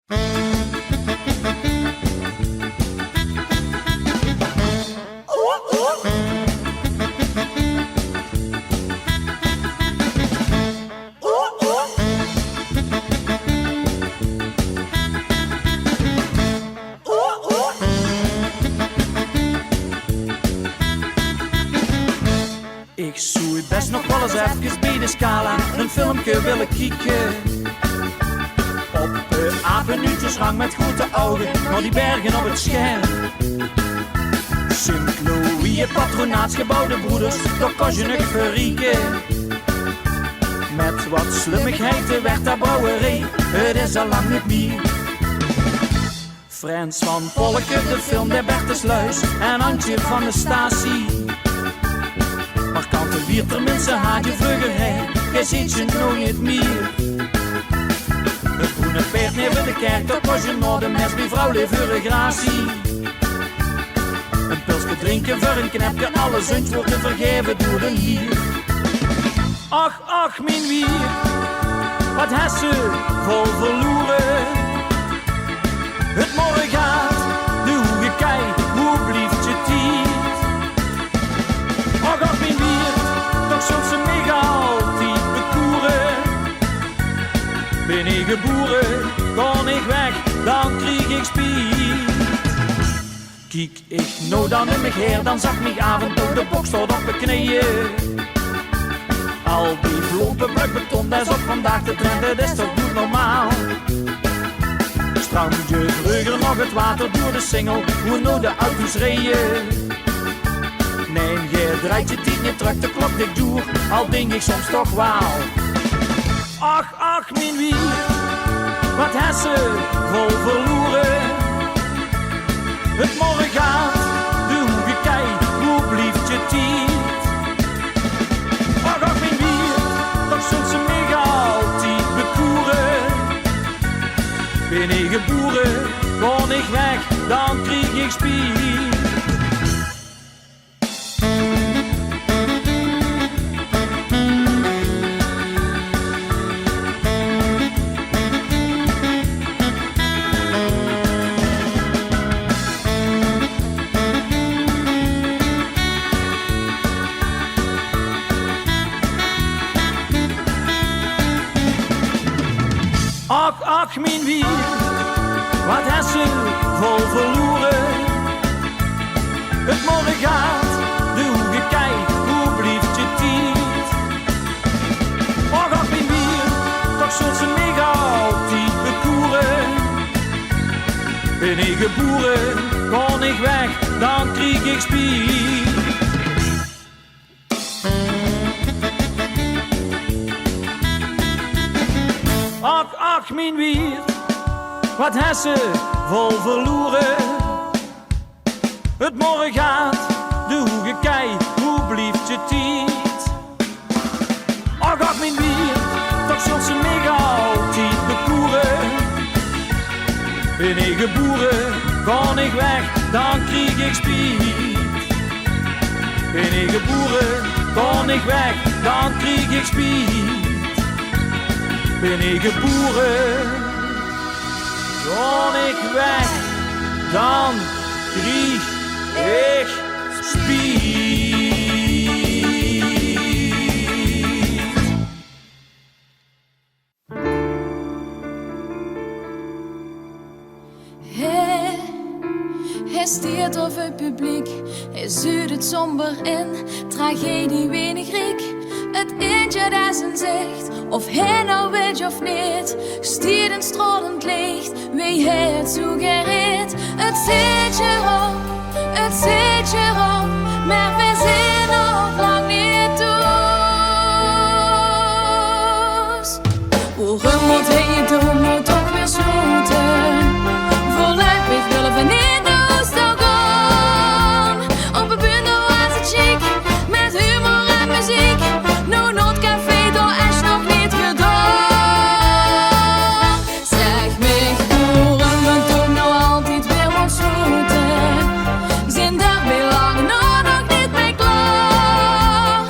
Ik zou best nog wel eens even bij de Scala een filmpje willen kijken. Op apenutjes rang met grote ogen, naar die bergen op het scherm. Sint-Louis, patronaatsgebouw, de broeders, daar kan je nog verrieken. Met wat slimmigheid werd daar brouwerij, het is al lang niet meer. Frans van Polke, de film der Bertesluis en Antje van de Statie. Maar kan de wier tenminste haatje vlugger heen, jij ziet je nooit meer. Het groene paard neven de kerk, dat was je naar de mes bij vrouw leveren gratie. Een pilsje drinken voor een knepje, alle zuntjes worden vergeven door de hier. Ach, ach, mijn wier, wat has ze vol verloren. Het morgen gaat, de hoege kei, hoe blieft je tijd? Ach, ach, mijn wier, toch zult ze mij altijd bekoeren. Ben ik geboren, kon ik weg, dan kreeg ik spiet. Kijk ik nou dan in mijn heer, dan zag mijn avond op de bok staat op mijn knieën. Al die vlopen brugbeton, dat is op vandaag de trend, dat is toch niet normaal. Strandje vroeger nog het water door de singel, hoe nou de auto's reden. Nee, je draait je tijd niet terug, de klok dik door, al denk ik soms toch waal. Ach, ach, mijn wier, wat has ze vol verloren. Het morgen gaat, de hoege kei, hoe blieft je tijd? Ach, ach, mijn wier, toch zult ze mij altijd bekoeren. Ben ik geboren, kon ik weg, dan kreeg ik spiet. Ach, ach, mijn wier, wat has ze vol verloren. Het morgen gaat, de hoege kei, hoe blieft je tijd? Ach, ach, mijn wier, toch zult ze mij altijd bekoeren. Ben ik geboren, kon ik weg, dan kreeg ik spiet. Ach, ach, mijn wier, wat has ze vol verloren. Het morgen gaat, de hoege kei, hoe blieft je tijd? Ach, ach, mijn wier, toch zult ze mij altijd bekoeren. Ben ik geboren, kon ik weg, dan kreeg ik spiet. Ben ik geboren, kon ik weg, dan kreeg ik spiet. Ben ik geboren, kon ik weg, dan kreeg ik spiet. Hij stiert over het publiek, hij zuurt het somber in, tragedie weinig riek. Het eentje dat zijn zegt, of hij nou weet of niet, stiert een stralend licht, wie hij het zo gereed. Het zit je op, maar we zijn nog lang niet thuis. Waarom moet hij het doen, moet toch weer sluiten? Voorlopig willen we niet de Ooster gaan. Op een bundel was het chic, met humor en muziek. No Not Café, daar is nog niet gedaan. Zeg me, waarom we toch nou altijd weer ontsluiten? Zijn daar weer lang nog niet mee klaar?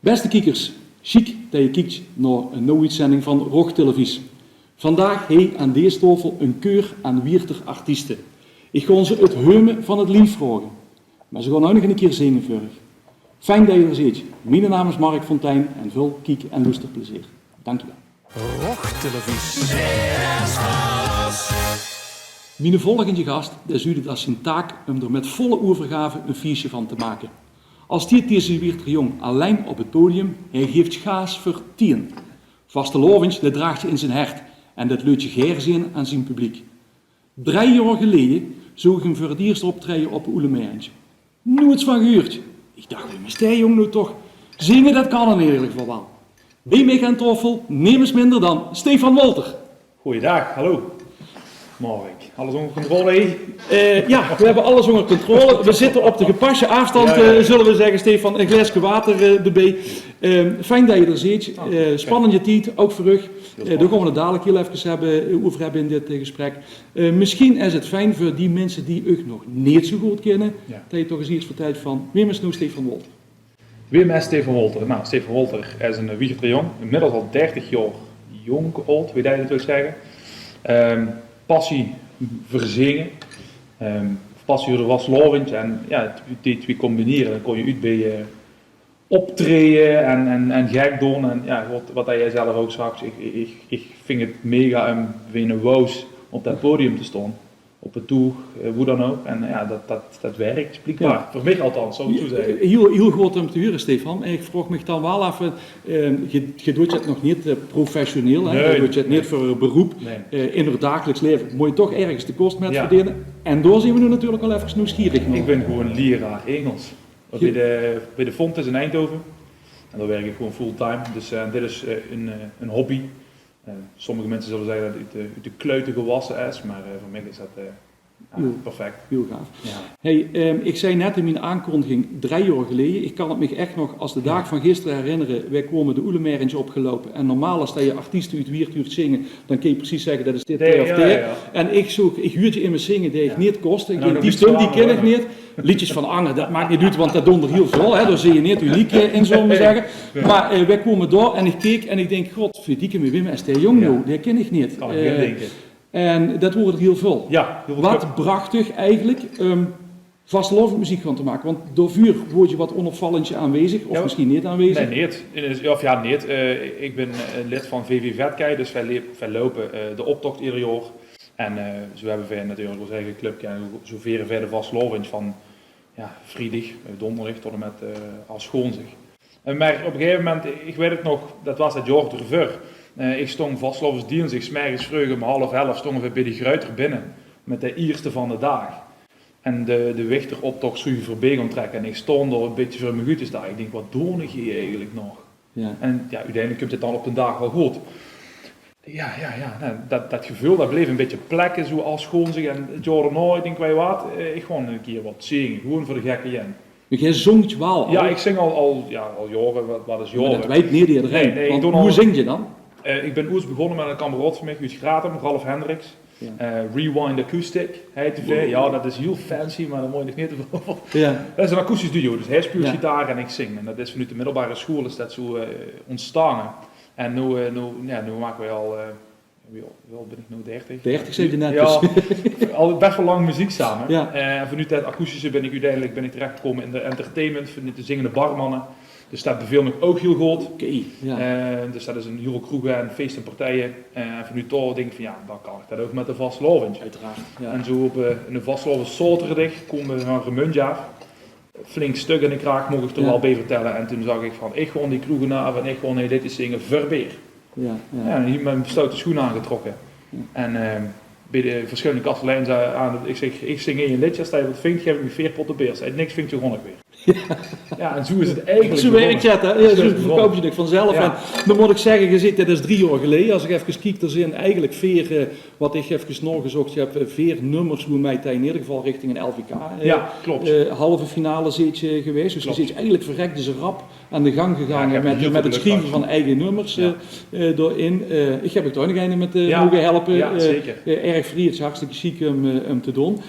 Beste kijkers, chic dat je kijkt naar een nieuwe uitzending van Rog Televisie. Vandaag heeft aan deze tafel een keur aan wierter artiesten. Ik ga ze het heumen van het lief vragen. Maar ze gaan ook nog een keer zingen voor u. Fijn dat je er zit. Mijn naam is Mark Fontijn en veel kijk- en luisterplezier. Dankjewel. Rog Televisie. Mijn volgende gast is u dat zijn taak om er met volle overgave een feestje van te maken. Als deze wierter jong alleen op het podium, hij geeft schaas voor 10. Vastelovens, dat draagt je in zijn hart en dat leut je geerzien aan zijn publiek. 3 jaar geleden zou ik hem voor het eerst optreden op Oelemeertje. Nooit van gehoord. Ik dacht, wie is die jong nu toch? Zingen, dat kan in ieder geval wel. Bij mij aan tafel, neem eens minder dan Stefan Wolter. Goeiedag, hallo. Mark, alles onder controle? Ja, we hebben alles onder controle. We zitten op de gepaste afstand, zullen we zeggen, Stefan. Een glaasje water erbij. Fijn dat je er zit. Spannende tijd, ook voor u. Daar gaan we het dadelijk heel even over hebben in dit gesprek. Misschien is het fijn voor die mensen die u nog niet zo goed kennen, dat je toch eens iets vertelt van wie is nou Stefan Wolter? Wie is Stefan Wolter? Nou, Stefan Wolter is een wierter jong, inmiddels al 30 jaar jong, oud, wie dat je dat wil zeggen. Passie voor zingen, passie voor de waslovend en ja, die twee combineren, dan kon je uit bij optreden en gek doen en ja, wat jij zelf ook zag, ik vind het mega om weer een woos op dat podium te staan, op het toeg, hoe dan ook en ja, dat werkt, blijkbaar, Ja. voor mij althans, zou ik zo zeggen. Heel goed om te horen, Stefan. Ik vroeg me dan wel even, je doet het nog niet professioneel, hè? Je doet het niet voor een beroep. Nee. In het dagelijks leven moet je toch ergens de kost met Ja. verdienen. En daar zijn we nu natuurlijk wel even nieuwsgierig naar. Ik ben gewoon leraar Engels bij de Fontes in Eindhoven en daar werk ik gewoon fulltime, dus dit is een hobby. Sommige mensen zullen zeggen dat het uit de kluiten gewassen is, maar voor mij is dat perfect. Heel gaaf. Ja. Hey, ik zei net in mijn aankondiging 3 jaar geleden, ik kan het me echt nog als de dag van gisteren herinneren, wij komen de Oelemeertje opgelopen en normaal als je artiesten uit Wiertuurt zingen, dan kun je precies zeggen dat is dit of dit. Ja. En ik huurde in mijn zingen die ik niet kost. Ik Nou, denk, nog die iets stem die van ken ik niet. Liedjes van Ange, dat maakt niet uit, want dat doen er heel veel. Hè. Daar zie je niet uniek in, zullen we zeggen. Maar wij komen door en ik keek en ik denk, god, verdikke me Wim, is die jong nou? Die ken ik niet. Kan ik niet denken. En dat wordt er heel veel. Ja, heel veel Wat prachtig eigenlijk vastelovend muziek gaan te maken. Want door vuur word je wat onopvallend aanwezig, of Ja, misschien niet aanwezig. Nee, niet. Of ja, niet. Ik ben lid van VV Vetkei, dus wij lopen de optocht ieder jaar. En zo hebben wij natuurlijk ons eigen clubje en zo veren wij de vastelovend van vrijdag, donderdag tot en met als schoonzig. Maar op een gegeven moment, ik weet het nog, dat was het jaar ervoor. Ik stond vastelovens diensdag, 's morgens vroeg om 10:30 stonden we bij de Gruiter binnen met de eerste van de dag. En de wichteroptocht zou je voorbij gaan trekken en ik stond er een beetje voor mijn goed te staan. Ik denk, wat doe ik hier eigenlijk nog? Ja. En ja, uiteindelijk komt het dan op de dag wel goed. Ja, nou, dat gevoel, dat bleef een beetje plekken zo als schoonzig en het jaar erna, ik denk, weet je wat, ik gewoon een keer wat zingen, gewoon voor de gekke jen. Maar jij zongt wel. Ja, ik zing al jaren, wat is Maar jaren? dat weet niet iedereen. Nee, ik Want doe hoe al- zing je dan? Ik ben ooit begonnen met een kamerad van mij, uit Gratum, Ralf Hendricks. Ja. Rewind Acoustic, heet TV. Ja, dat is heel fancy, maar daar moet je nog niet te veel over. Ja. Dat is een akoestisch duo, dus hij speelt Ja. gitaar en ik zing. En dat is vanuit de middelbare school is dat zo ontstaan. En nu maken we al, wel ben ik nu 30. 30 zei je net. Ja, Dus. al best wel lang muziek samen. Ja. En vanuit dat akoestische ben ik uiteindelijk terechtgekomen in de entertainment, vanuit de zingende barmannen. Dus dat beviel me ook heel goed. Oké. Ja. Dus dat is een heel veel kroegen en feesten en partijen. En vanuit daar denk ik van ja, dan kan ik dat ook met de vastelovend. Uiteraard. Ja. En zo op een vastelovend zaterdag komen we naar Remuntje. Flink stuk in de kraak mocht ik er Ja. wel bij vertellen. En toen zag ik van, ik gewoon die kroegen af en ik gewoon dit te zingen verbeer. Ja. Ja, en hier mijn stoute schoenen aangetrokken. En bij de verschillende kasteleinen aan, ik zing in je liedje, als je wat vindt, geef ik me 4 potten beer. Als je niks vindt, je gewoon ook weer. Ja, en zo is het eigenlijk Zo werkt het, hè? Ja, zo verkoop je het vanzelf. Ja. En dan moet ik zeggen, je zit, dat is 3 jaar geleden, als ik even kijk, er zijn eigenlijk 4, wat ik even nagezocht heb, 4 nummers hoe mij in ieder geval richting een LVK. Ja, klopt. Halve finale zit je geweest, dus Klopt. je zit eigenlijk verrekt dus rap aan de gang gegaan Ja, ik heb heel met veel het schrijven geluk van eigen nummers doorin. Ik heb ook nog een met Ja. mogen helpen. Ja, zeker. Erg vrij, het is hartstikke chic om te doen.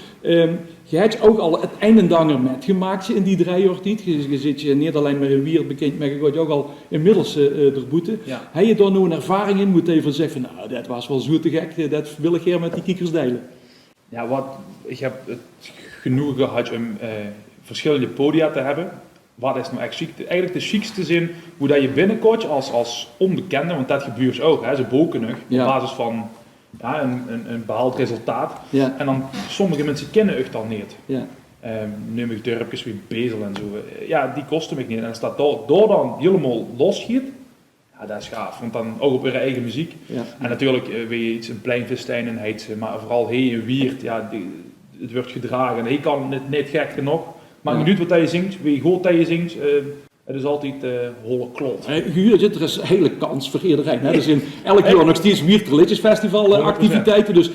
Je hebt ook al het eindendanger metgemaakt in die 3 jaar tijd. Je zit je niet alleen maar in Wier bekend, maar je gaat je ook al inmiddels erboeten. Ja. Heb je daar nou een ervaring in? Moet even zeggen, nou dat was wel zo te gek, dat wil ik hier met die kiekers delen. Ja, ik heb het genoeg gehad om verschillende podia te hebben. Wat is nou echt chic? Eigenlijk de chicste zin, hoe dat je binnenkomt als onbekende, want dat gebeurt ook, hè, ze boken op basis van een behaald resultaat. Ja. En dan, sommige mensen kennen het dan niet. Ja. Neem ik dorpjes wie Bezel en zo. Ja, die kosten me niet. En als dat door dan helemaal losschiet, ja, dat is gaaf. Want dan ook op hun eigen muziek. Ja. En natuurlijk wil je iets, een Pleinvestijn en Heidse, maar vooral en Wiert, ja, het wordt gedragen. En hij kan het niet gek genoeg. Maar niet wat je zingt, wie hoort dat je zingt, het is altijd holle klot. Hier zit er een hele kans voor iedereen. Hè? Er zijn elk jaar nog steeds Wiert Liedjesfestival activiteiten, dus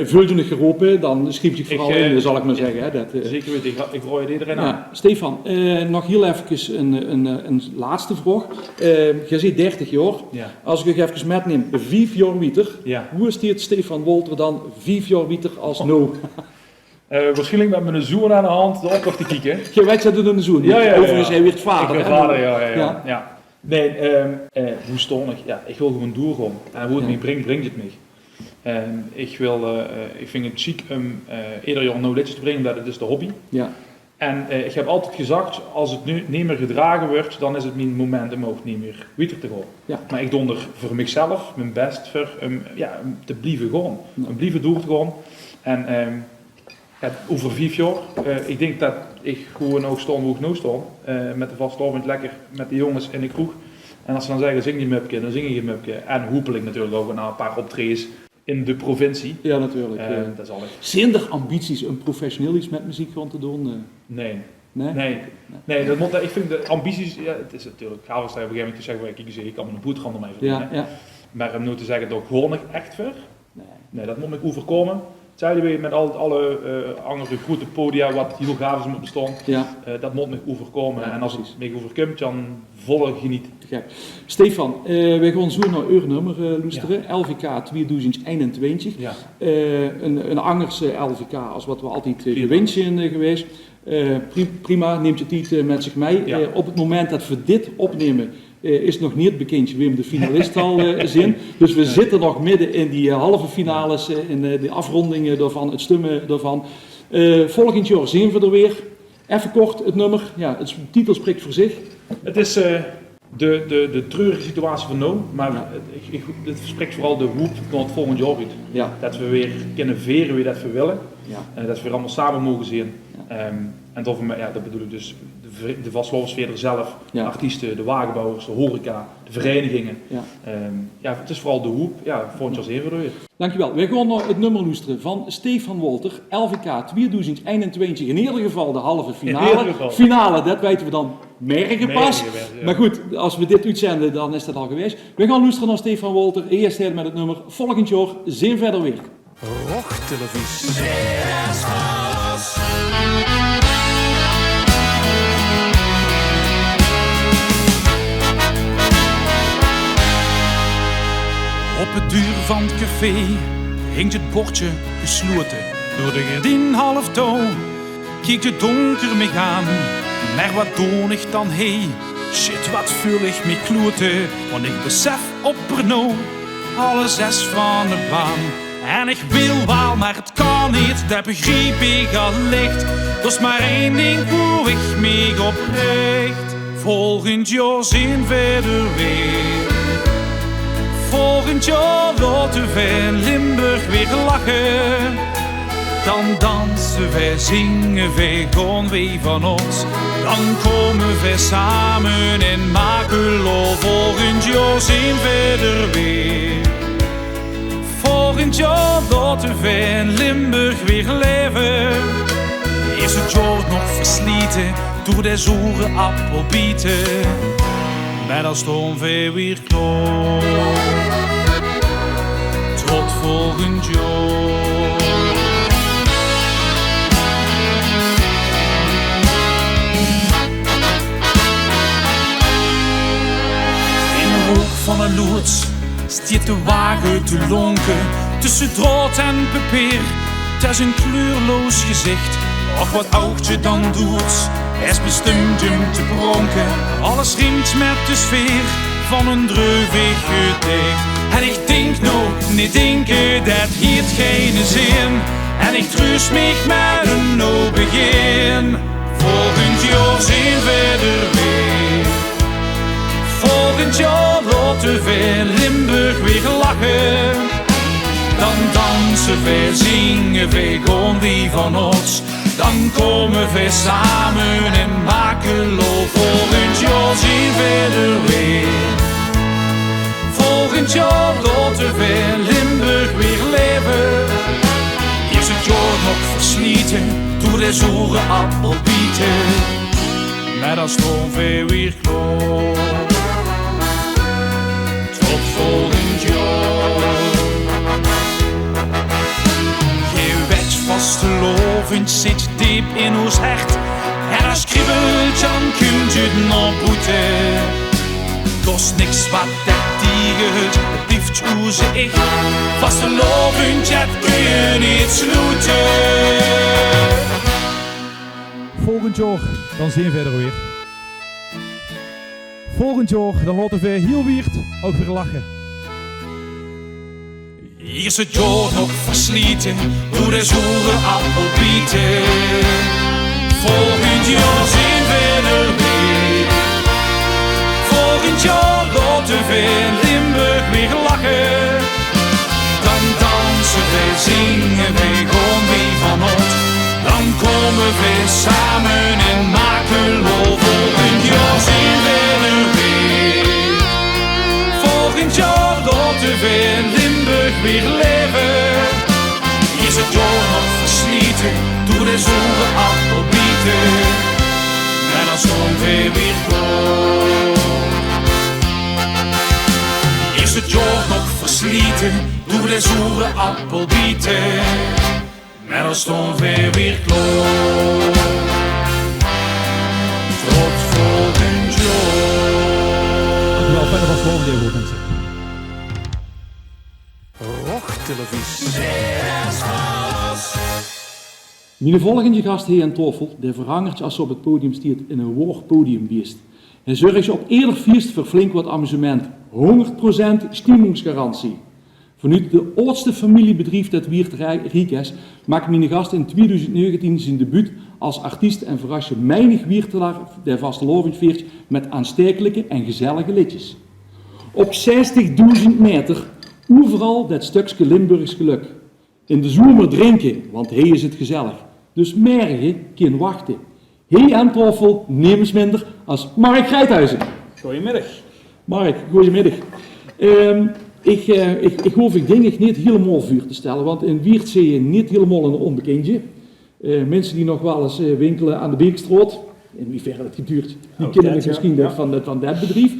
vul je nog geroepen, dan schiep je vooral in, zal ik maar zeggen. Hè? Zeker weten, ik gooi het iedereen aan. Stefan, nog heel even een laatste vraag. Je zit 30 jaar, als ik je even metneem, 5 jaar wieter, hoe is dit Stefan Wolter dan 5 jaar wieter als nou? Waarschijnlijk met mijn zoon aan de hand de opdracht te kijken. Je weet dat het een zoon is. Overigens, hij werd vader. Ik ben vader, ja. Nee, hoe stond ik? Ja, ik wil gewoon doorgaan. En hoe het mij brengt het mij. Ik vind het chic om ieder jaar nou liedjes te brengen, dat het is de hobby. Ja. En ik heb altijd gezegd, als het nu niet meer gedragen wordt, dan is het mijn moment om ook niet meer wieter te gaan. Ja. Maar ik doe er voor mezelf mijn best voor om te blijven gaan. Om blijven door te gaan. En over 5 jaar, ik denk dat ik gewoon ook sta hoe ik nu sta, met de vastelovend lekker met de jongens in de kroeg. En als ze dan zeggen, zing die mupke, dan zing ik die mupke. En hopelijk natuurlijk ook naar een paar optredens in de provincie. Ja, natuurlijk. Dat is alles. Zijn er ambities om professioneel iets met muziek gewoon te doen? Nee, dat moet, ik vind de ambities, het is natuurlijk gaaf als je op een gegeven moment zeggen, ik kan mijn boterham ermee verdienen. Ja. Maar om nu te zeggen, dat gewoon ik echt voor? Nee, dat moet ik overkomen. Hetzelfde weer met alle andere grote podia wat heel gaaf is om te bestaan. Ja. Dat moet me overkomen. Ja, en als het me overkomt, dan volle geniet. Ja. Stefan, wij gaan zo naar uw nummer luisteren. Ja. LVK 2021. Ja. Een anders LVK als wat we altijd gewend zijn geweest. Prima, neemt je tijd met zich mee. Ja. Op het moment dat we dit opnemen, is nog niet bekend wie de finalist al zijn. Dus we zitten nog midden in die halve finales, in de afrondingen daarvan, het stemmen daarvan. Volgend jaar zien we er weer. Even kort het nummer. Ja, de titel spreekt voor zich. Het is de treurige situatie van nu, maar het spreekt vooral de hoop naar het volgend jaar uit. Ja. Dat we weer kunnen veren wie dat we willen. Ja. Dat we weer allemaal samen mogen zien. Ja. En dat bedoel ik dus de vastlovensfeer zelf, de artiesten, de wagenbouwers, de horeca, de verenigingen. Ja. Het is vooral de hoop. Ja, volgend jaar zien we er weer. Dankjewel. Wij gaan naar het nummer luisteren van Stefan Wolter, LVK 2021. In ieder geval de halve finale. Finale, dat weten we dan morgen pas. Maar goed, als we dit uitzenden, dan is dat al geweest. We gaan luisteren naar Stefan Wolter. Eerst met het nummer volgend jaar zien verder weer. Rochtelevisie. Op het duur van het café hing het bordje gesloten. Door de gordijn half touw keek het donker me aan. Maar wat doe ik dan shit, wat vul ik me kloten. Want ik besef op Renault alle 6 van de baan. En ik wil wel, maar het kan niet, dat begreep ik al licht. Dat is maar één ding hoe ik me oprecht. Volgend jaar zien we er weer. Volgend jaar laten we in Limburg weer lachen. Dan dansen wij, zingen wij, gaan wij van ons. Dan komen wij samen in Makelo. Volgend jaar zien we er weer. Volgend jaar laten wij in Limburg weer leven. Is het jaar nog versleten door de zure appelbieten. Maar dan staan wij weer klaar. Tot volgend jaar. In de hoek van een loods stiert de wagen te lonken. Tussen draad en papier, het is een kleurloos gezicht. Och, wat oudje dan doet, is bestemd om te pronken. Alles riemt met de sfeer van een dreuvig gedicht. En ik denk nog niet denken, dat heeft geen zin. En ik troost mij met een nieuw begin. Volgend jaar zien we er weer. Volgend jaar laten we Limburg weer lachen. Dan dansen we, zingen we gewoon wie van ons. Dan komen we samen en maken lol. Volgend jaar zien we er weer. Volgend jaar laten we Limburg weer leven. Is het jaar nog versleten door de zure appelbieten. Maar dan staan we weer klaar. Tot volgend jaar. Vastelovend zit diep in ons hart. En als kriebelt, dan kunt u het nog boeten. Kost niks wat dat dieget, het blijft hoe ze ik. Vastelovend, dat kun je niet sloeten. Volgend jaar, dan zien we er weer. Volgend jaar, dan laten we heel Wiert ook weer lachen. Hier is het jaar nog versleten door de zure appelbieten. Volgend jaar zien we er weer. Volgend jaar laten we Limburg weer lachen. Dan dansen we, zingen we gewoon wie van ons. Dan komen we samen en maken lol. Volgend jaar zien we er weer. Volgend jaar laten we Limburg weer leven. Is het jaar nog versleten door de zure appelbieten. En dan staan we weer klaar. Is het jaar nog versleten door de zure appelbieten. En dan staan we weer klaar. Tot volgend jaar. Ja, verder was volgende jaar goed, mensen. Televisie. Mijn volgende gast hier aan tafel, die verhangert als ze op het podium staat in een hoog podiumbeest. Hij zorgt op ieder feest voor flink wat amusement. 100% stimulingsgarantie. Vanuit de oudste familiebedrijf dat Wiert Riek is, maakt mijn gast in 2019 zijn debuut als artiest en verras je menig Wiertelaar der vastelovendveert met aanstekelijke en gezellige liedjes. Op 60.000 meter, overal dat stukje Limburgs geluk. In de zomer drinken, want hij is het gezellig. Dus mergen kan wachten. Hij aan tafel, neem eens minder, als Mark Grijthuizen. Goedemiddag. Mark, goedemiddag. Ik hoef ik denk ik niet helemaal vuur te stellen, want in Wiert zie je niet helemaal een onbekendje. Mensen die nog wel eens winkelen aan de Beekstraat, in hoeverre dat geduurd, die kennen het misschien van dat bedrijf.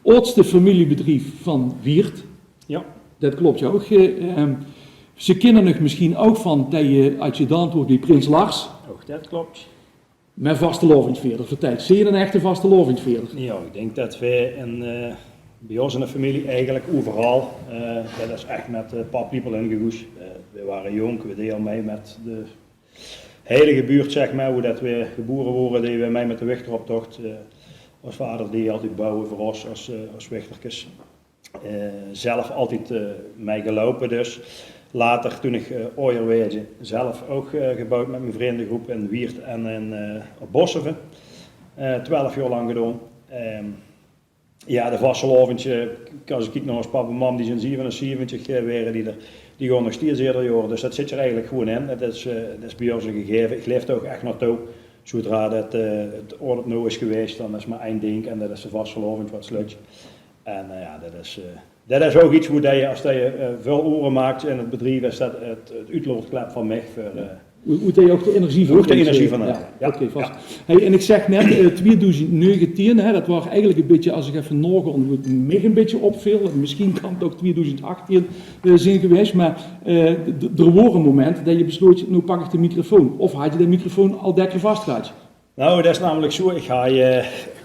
Oudste familiebedrijf van Wiert. Ja. Dat klopt ja ook. Ze kennen nog misschien ook van dat je, als je dan wordt bij Prins Lars. Ook dat klopt. Met vastelovendveerder verteld. Zie je een echte vastelovendveerder? Ja, ik denk dat wij bij ons in de familie eigenlijk overal, dat is echt met papiepel ingegoed. We waren jong, we deden al mee met de heilige buurt, zeg maar, hoe dat we geboren worden, deden we mee met de wichteroptocht. Als vader deed altijd bouwen voor ons als wichtertjes. Zelf altijd mee gelopen dus. Later, toen ik ooierwezen, zelf ook gebouwd met mijn vriendengroep in Wiert en op Bosseve. 12 jaar lang gedaan. Ja, de vastelovendje, als ik kijk naar ons papa en mam, die zijn 77 waren, die gaan nog steeds eerder jaren. Dus dat zit er eigenlijk gewoon in. Dat is bij ons een gegeven. Ik leef er ook echt naartoe. Zodra het oorlog nou is geweest, dan is maar één ding en dat is de vastelovend wat slutje. En ja, dat is ook iets hoe je, als je veel oren maakt in het bedrijf, is dat het uitloopklep van mij voor... Hoe je ook de energie van? Ook de energie van ja. Oké, vast. Ja. Hey, en ik zeg net, 2019, dat was eigenlijk een beetje, als ik even nog mij een beetje opviel, misschien kan het ook 2018 zijn geweest, maar er was een moment dat je besloot, nu pak ik de microfoon. Of had je de microfoon al dekker vast gehad? Nou, dat is namelijk zo, ik ga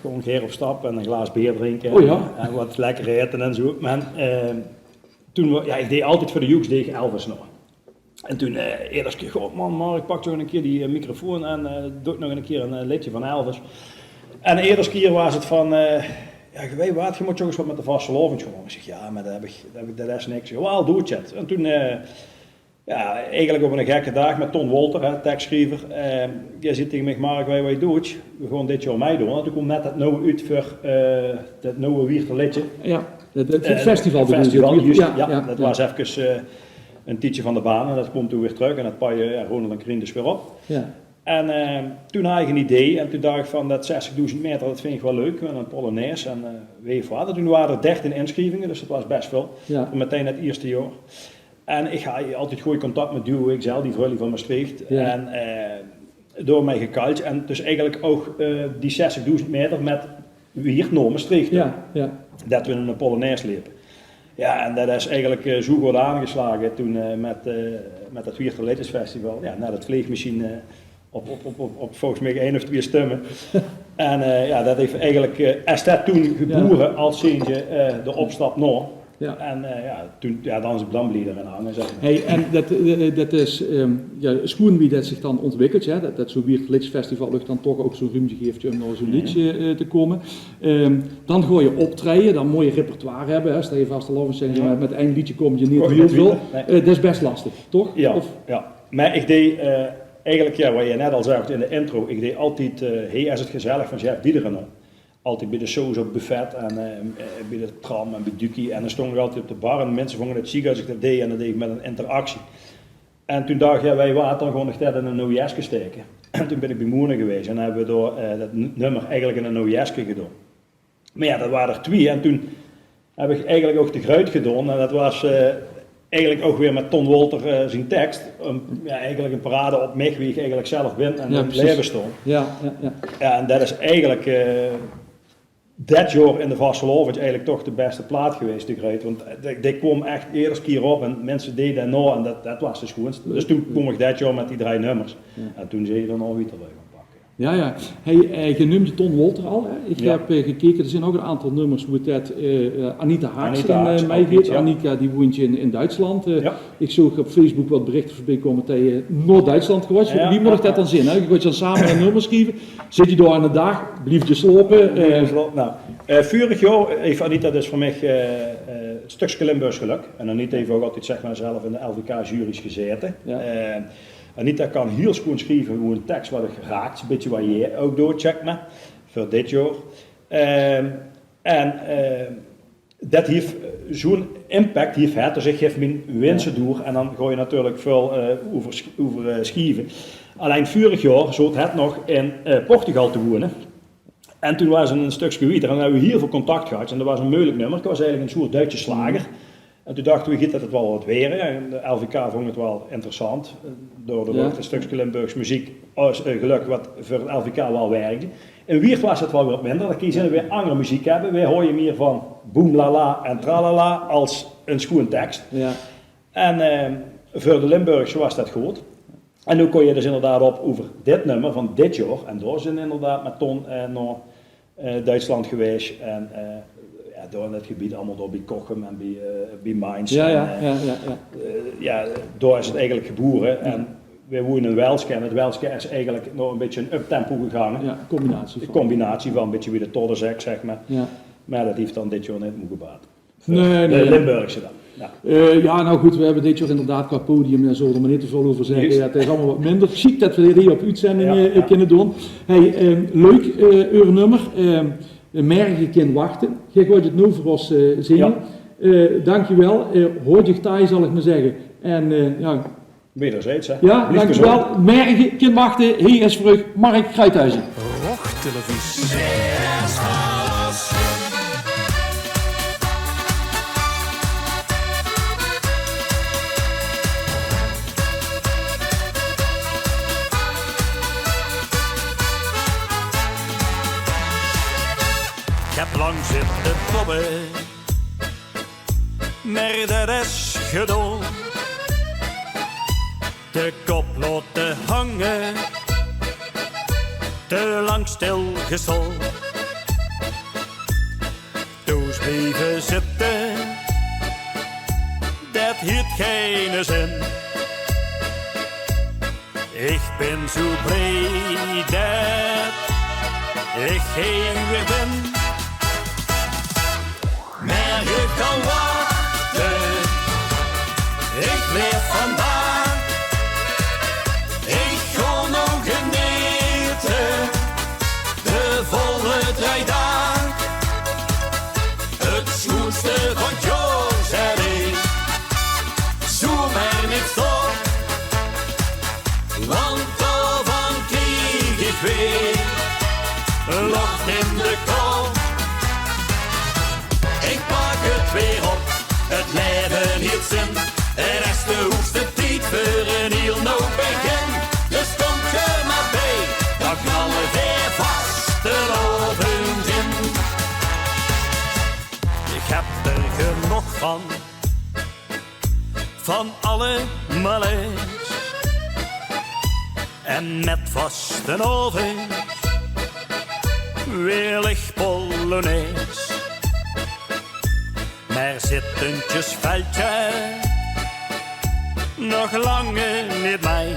gewoon een keer op stap en een glas bier drinken en wat lekker eten en zo. Maar toen ik deed altijd voor de Joeks, deed ik Elvis nog. En toen eerder keer, god man, Mark, pak toch een keer die microfoon en doe nog een keer een liedje van Elvis. En eerder keer was het van, ja, weet wat, je moet toch eens wat met de vastelovend gewoon. Ik zeg, ja, maar dat is niks. Wel, doe het, chat. En toen, ja, eigenlijk op een gekke dag met Ton Wolter, tekstschrijver. Jij zit tegen mij, Mark, weet wat je doet? We gaan dit jaar meedoen. En toen kwam net het nieuwe uit voor dat nieuwe Wierter liedje. Ja, het festival. Ja, dat was even een tijdje van de baan en dat komt toen weer terug en dat paar jaar Ronald en Krien dus weer op. Ja. En toen had ik een idee en toen dacht ik van dat 60.000 meter, dat vind ik wel leuk, met een Polonaise en weet je wat. Toen waren er 13 inschrijvingen, dus dat was best veel, meteen het eerste jaar. En ik had altijd goed contact met Duo XL, die vrouw van Maastricht, en door mij gekald en dus eigenlijk ook die 60.000 meter met Wiert naar Maastricht. Dat we een Polonaise liepen. Ja, en dat is eigenlijk zo goed aangeslagen toen met het Wierter Liedjesfestival. Ja, net het vleegmachine op volgens mij 1 of 2 stemmen. En ja, dat heeft eigenlijk, is dat toen geboren als zientje de opstap naar. Ja. En ja, toen, ja, dan bleef er een hangen. Zeg maar. Hey, en dat is schoen wie dat zich dan ontwikkelt, ja, dat zo'n Wierter Liedjesfestival lucht dan toch ook zo'n ruimte geeft om naar zo'n liedje te komen. Dan ga je optreden, dan mooi repertoire hebben. Hè. Stel je vast al over zeggen, met één liedje kom je niet heel veel. Dat is best lastig, toch? Ja, ja. Maar ik deed eigenlijk, ja, wat je net al zegt in de intro, ik deed altijd, hey, is het gezellig van Jeff Diederen. Altijd bij de shows op het buffet en bij de tram en bij Dukie. En dan stond ik altijd op de bar en mensen vonden het ziek als ik dat deed en dat deed ik met een interactie. En toen dacht ik, ja, wij waren dan gewoon dat in een OJS'ke steken. En toen ben ik bij Moerne geweest en hebben we door dat nummer eigenlijk in een OJS'ke gedaan. Maar ja, dat waren er 2 en toen heb ik eigenlijk ook de Gruit gedaan en dat was eigenlijk ook weer met Ton Wolter zijn tekst. Ja, eigenlijk een parade op mij wie ik eigenlijk zelf ben en in leven stond. Ja, en dat is eigenlijk dat jaar in de Vastelovend eigenlijk toch de beste plaat geweest, de Gruit. Want die kwam echt eerst keer op en mensen deden dat nou en dat was de schoonste. Dus toen kwam ik dat jaar met die 3 nummers. Ja. En toen zei je dan al wie erbij gaan pakken. Ja. Hey, je noemde Ton Wolter al. Hè? Ik heb gekeken, er zijn ook een aantal nummers hoe het Anita Haaks in mij geeft. Ja. Annika die woont in Duitsland. Ik zag op Facebook wat berichten voorbij komen dat je Noord-Duitsland geweest. Wie moet ik dat dan zien? Hè? Je gaat dan samen een nummer schrijven. Zit je door aan de dag, blijf je slopen. Vorig jaar heeft Anita dus voor mij het stukje Limburgs geluk. En Anita heeft ook altijd zeg maar zelf in de LVK-jury's gezeten. Ja. Anita kan heel schoon schrijven hoe een tekst wordt geraakt, een beetje wat je ook doorcheckt me voor dit jaar. Dat heeft zo'n impact, dus ik geef mijn wensen door en dan ga je natuurlijk veel over schrijven. Alleen vorig jaar zat het nog in Portugal te wonen. En toen was er een stukje weiter en dan hebben we heel veel contact gehad en dat was een moeilijk nummer, het was eigenlijk een soort Duitse slager. En toen dachten we, giet dat het wel wat weer. En de LVK vond het wel interessant. Door een stukje Limburgs muziek, geluk wat voor het LVK wel werkte. In Wiert was het wel wat minder. Dan kiezen we weer andere muziek hebben. Wij horen meer van boem la la en tralala als een schoen tekst. Ja. En voor de Limburgs was dat goed. En nu kon je dus inderdaad op over dit nummer van dit jaar. En daar zijn inderdaad met Ton naar Duitsland geweest. En door in het gebied, allemaal door bij Kochem en bij Mainz. Ja, daar is het eigenlijk geboren. En we wonen in Welske en het Welske is eigenlijk nog een beetje een uptempo gegaan. Ja, een combinatie van een beetje wie de Toddenzek, zeg maar. Ja. Maar dat heeft dan dit jaar niet moeten gebaat. Nee. Limburgse dan. Ja. Nou goed, we hebben dit jaar inderdaad qua podium en zo er maar niet te veel over zeggen. Ja, het is allemaal wat minder. Chic dat we hier op uitzending kunnen doen. Hey, leuk, uw nummer. Mergen kan wachten. Jij gaat het nu voor ons zingen. Dankjewel. Hoort je taai zal ik maar zeggen. En wederzijds hè. Ja, dankjewel. Mergen kan wachten. Hier is terug Mark Kruithuizen. Rock televisie. Ik heb lang zitten tobben, maar dat is gedaan. De kop laten hangen, te lang stilgestaan. Toen blijven zitten, dat heeft geen zin. Ik ben zo blij dat ik hier weer ben. Maar je kan wachten, ik leef vandaag. Ik ga nog genieten, de volle 3 dagen. Het schoonste van George en ik, zoem er niks op. Want daarvan kreeg ik weer lucht in de kop. Ik pak het weer op, het leven hield zin. Er is de hoogste tijd voor een heel nieuw begin. Dus kom je maar bij, dan knallen weer vast de lovens in. Ik heb er genoeg van alle malaise. En met vaste oven wil ik Polonaise. Maar zittentjes veldje nog lange niet mij.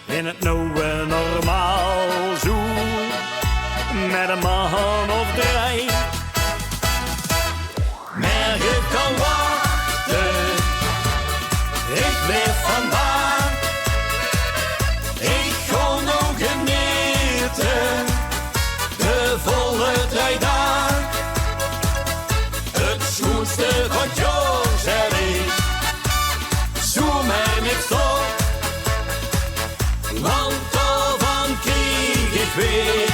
In het nieuwe normaal zo met een man of 3. Maar je kan wachten, ik leef vandaag. Ik ga nog genieten, de volle 3 dagen. Het schoonste van George en ik, zoem er niks op. Want daarvan kreeg ik weer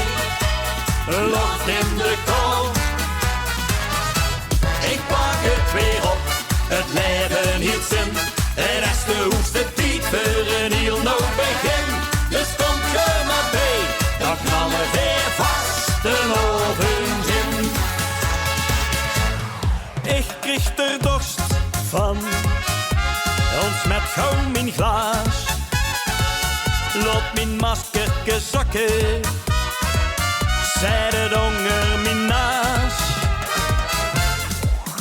lucht in de kop. Ik pak het weer op, het leven hield zin. Er is de hoogste tijd voor een heel nieuw begin. Dus kom je maar bij, dan knallen weer vast de ovens in. Ik kreeg er dorst van, ons met gauw mijn glaas. Laat mijn maskerke zakken, zei de donger mijn naas.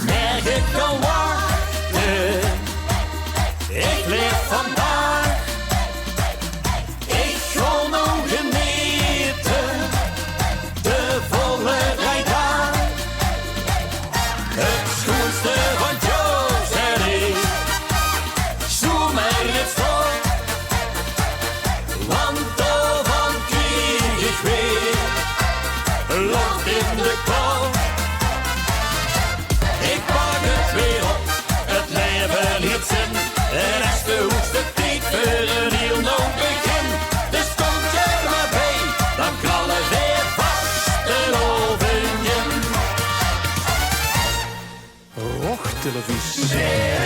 Maar je kan wachten, ik leef vandaag. Ik ga nog genieten, de volle 3 dagen. Het schoonste van George en ik, zoem er niks voor. Want daarvan kreeg ik weer lucht in de kop. Ik pak het weer op, het leven hield zin. Er is de hoogste tijd voor een heel nieuw begin. Dus kom je maar bij, dan knallen weer vast de oven in. Rochtelevisie. Zeer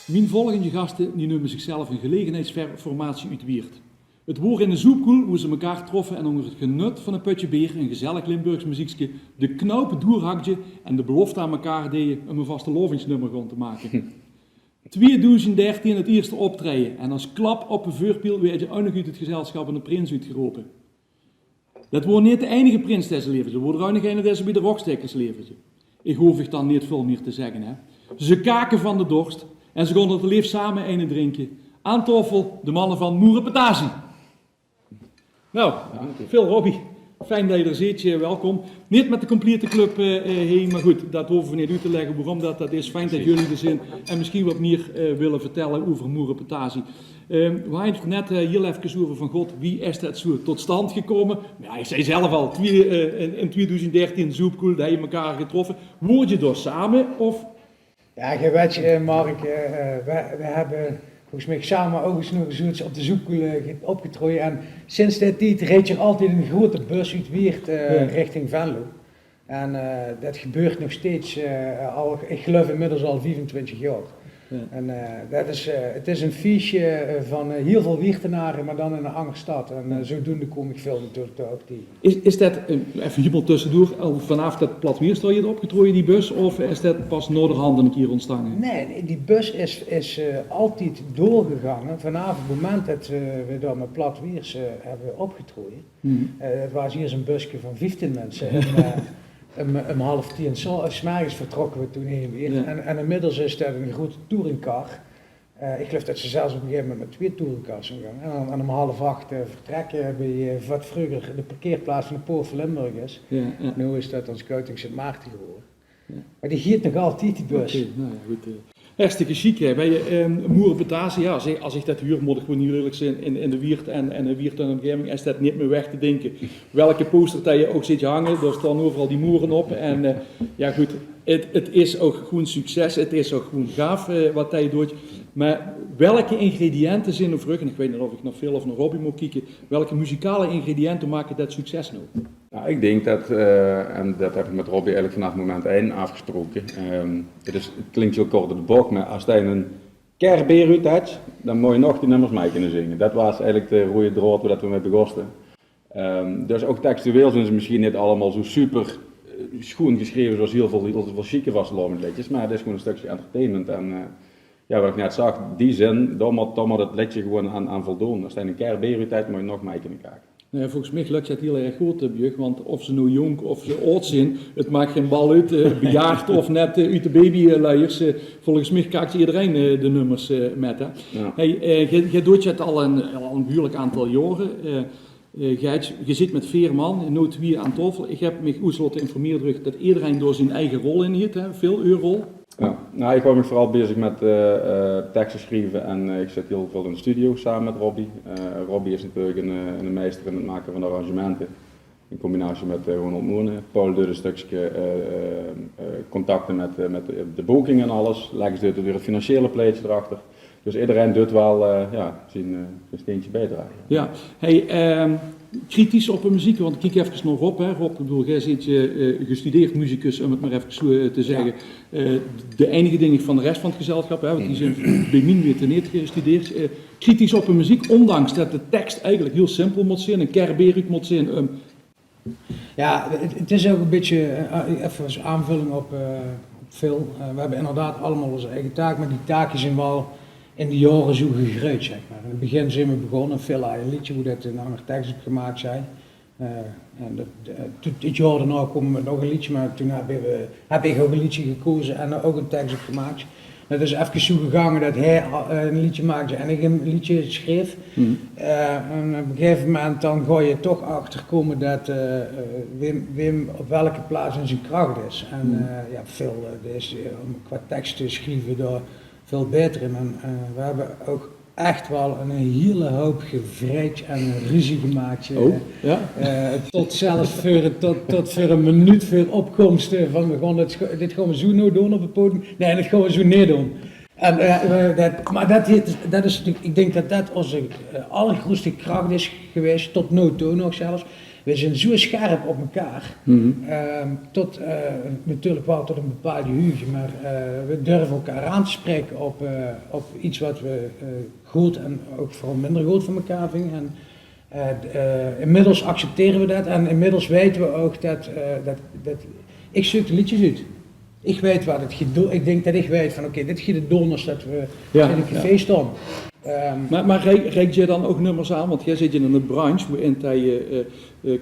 Mijn volgende gasten die noemen zichzelf een gelegenheidsformatie uit Weert. Het woord in de zoepkoel hoe ze elkaar troffen en onder het genut van een putje bier, een gezellig Limburgs muziekje, de knopen doorhakje en de belofte aan elkaar deden om een vaste lovingsnummer te maken. 2013 het eerste optreden en als klap op een vuurpiel werd je ook nog uit het gezelschap een prins uitgeroepen. Dat wordt niet de enige prins deze levens, er wordt er ook nog een deze bij de rockstekkers levens. Ik hoef ik dan niet veel meer te zeggen. Hè. Ze kaken van de dorst en ze konden het leef samen een drinken. Aan tafel de mannen van Moerenpetasie. Nou, veel Robbie. Fijn dat je er zit, welkom. Niet met de complete club heen, maar goed, dat hoeven we niet uit te leggen waarom dat is. Fijn dat jullie er zijn en misschien wat meer willen vertellen over Moerenpetasie. We hadden het net heel even over van God, wie is dat zo tot stand gekomen? Ja, ik zei zelf al, in 2013 zoepkoel, dat je elkaar getroffen. Word je door samen of? Ja, je weet je, Mark, we hebben volgens mij samen ook eens nog zoiets op de zoekkoel opgetrooid. En sinds die tijd reed je altijd een grote bus uit Weert richting Venlo. En dat gebeurt nog steeds, ik geloof inmiddels al 25 jaar. Ja. En het is een feestje van heel veel Weertenaren, maar dan in een andere stad. En zodoende kom ik veel natuurlijk ook die. Is dat, even hiebel tussendoor, al vanaf dat plat Weerstal je het opgetrooid, die bus, of is dat pas noorderhand een keer ontstaan? Nee, die bus is altijd doorgegaan. Vanaf het moment dat we daar met plat Weers hebben opgetrooid. Het was hier zo'n busje van 15 mensen. Om 9:30 'smorgens vertrokken we toen heen weer. Ja. En inmiddels is dat een grote touringcar. Ik geloof dat ze zelfs op een gegeven moment met 2 tourenkassen gaan. En dan om 7:30 vertrekken bij wat vroeger de parkeerplaats van de Poort van Limburg is. Ja. Nu is dat een Scouting Sint Maarten geworden. Ja. Maar die giet nog altijd, die bus. Oké, nou ja, goed. Hartstikke chic, hè. Bij Moerenbetazen, ja, als ik dat huur, moet ik gewoon niet eerlijk zijn in de wiert en de wiert en omgeving, is dat niet meer weg te denken. Welke poster dat je ook zit hangen, daar staan overal die moeren op. En ja goed, het is ook gewoon succes, het is ook gewoon gaaf wat hij doet. Maar welke ingrediënten zijn er terug, en ik weet niet of ik nog veel of naar Robbie moet kijken, welke muzikale ingrediënten maken dat succes nou? Nou, ik denk dat, en dat heb ik met Robbie eigenlijk vanaf moment 1 afgesproken, het klinkt heel kort op de bocht, maar als hij een kerbeer uit had, dan moet je nog die nummers mee kunnen zingen. Dat was eigenlijk de rode draad waar we mee begonnen. Dus ook textueel zijn ze misschien niet allemaal zo super schoon geschreven zoals heel veel chique liedjes, maar het is gewoon een stukje entertainment. En ja, wat ik net zag, die zin, daar moet het liedje gewoon aan voldoen. Als hij een kerbeer uit had, moet je nog mee kunnen kijken. Nou ja, volgens mij lukt het heel erg goed, Björk, want of ze nou jong of ze oud zijn, het maakt geen bal uit, bejaard of net uit de babyluiers. Volgens mij kijkt iedereen de nummers met. Hè. Ja. Hey, je doet het al een behoorlijk aantal jaren. Je zit met 4 man, nooit 2 aan tafel. Ik heb me goed laten informeren dat iedereen door zijn eigen rol in heeft, veel uw rol. Ja, nou, ik hou me vooral bezig met teksten schrijven en ik zit heel veel in de studio samen met Robbie. Robbie is natuurlijk een meester in het maken van arrangementen in combinatie met Ronald Moenen. Paul doet een stukje contacten met de boeking en alles. Lex doet weer het financiële plaatje erachter. Dus iedereen doet wel zijn steentje bijdragen. Ja, hey, kritisch op de muziek, want ik kijk even naar Rob. Hè. Rob, ik bedoel, jij zit gestudeerd muzikus, om het maar even zo te zeggen. Ja. De enige ding van de rest van het gezelschap, hè, want die zijn bij min weer ten niet gestudeerd. Kritisch op de muziek, ondanks dat de tekst eigenlijk heel simpel moet zijn, een kerberik moet zijn. Ja, het is ook een beetje, even als aanvulling op Phil. We hebben inderdaad allemaal onze eigen taak, maar die taken zijn wel in de jaren zo gegroeid, zeg maar. In het begin zijn we begonnen, Phil had een liedje hoe dat een andere tekst op gemaakt zijn. Het jaar daarna komen we met nog een liedje, maar toen heb ik ook een liedje gekozen en ook een tekst op gemaakt. Het is even zo gegaan dat hij een liedje maakte en ik een liedje schreef. En op een gegeven moment dan ga je toch achterkomen dat Wim op welke plaats in zijn kracht is. En ja, Phil is qua tekst te schrijven daar veel beter in. En we hebben ook echt wel een hele hoop gevreed en ruzie gemaakt. Tot zelfs tot voor een minuut voor opkomst van dit gaan we zo nou doen op het podium. Nee, dat gaan we zo niet doen. En, dat is, ik denk dat dat onze allergrootste kracht is geweest, tot nu toe nog zelfs. We zijn zo scherp op elkaar, tot natuurlijk wel tot een bepaalde huge, maar we durven elkaar aan te spreken op iets wat we goed en ook vooral minder goed van elkaar vinden. En inmiddels accepteren we dat en inmiddels weten we ook dat ik zoek de liedjes uit. Ik weet wat het gaat. Ik denk dat ik weet van oké, dit gaat het doen als dat we in een café staan. Maar reik je dan ook nummers aan? Want jij zit in een branche waarin je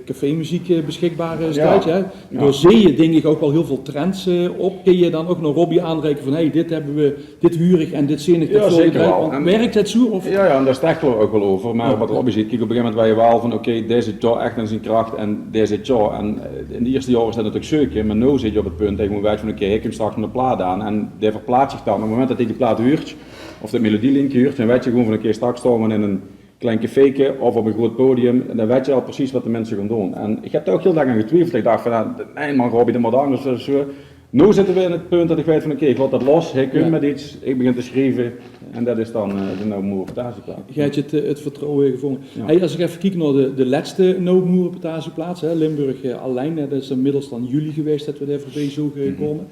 cafémuziek beschikbaar staat. Ja. Daar zie je denk ik ook wel heel veel trends op. Kun je dan ook naar Robbie aanreiken van hey, dit hebben we, dit huur ik en dit zin ik. Ja, zeker wel. Werkt het zo? Of? Ja, en daar sta ik ook wel over. Maar wat Robbie ziet, kijk, op een gegeven moment waar je wel van oké, deze zit toch echt in zijn kracht en deze zit zo. En in de eerste jaren is dat natuurlijk zoeken, maar nu zit je op het punt dat je moet weten van oké, ik heb straks een plaat aan en die verplaatst zich dan. Op het moment dat hij die plaat huurt, of de melodielink huurt, dan weet je gewoon van een keer straks staan we in een klein caféke of op een groot podium, en dan weet je al precies wat de mensen gaan doen. En ik heb daar ook heel erg aan getwijfeld. Ik dacht van, nee man Robbie, dat moet anders of zo. Nu zitten we in het punt dat ik weet van oké, ik laat dat los, hij kunt met iets, ik begin te schrijven en dat is dan de No Moerenbetazenplaats. Jij hebt het vertrouwen gevonden. Ja. Hey, als ik even kijk naar de laatste No Moerenbetazenplaats, Limburg alleen, dat is inmiddels dan juli geweest dat we daar voorbij zo komen.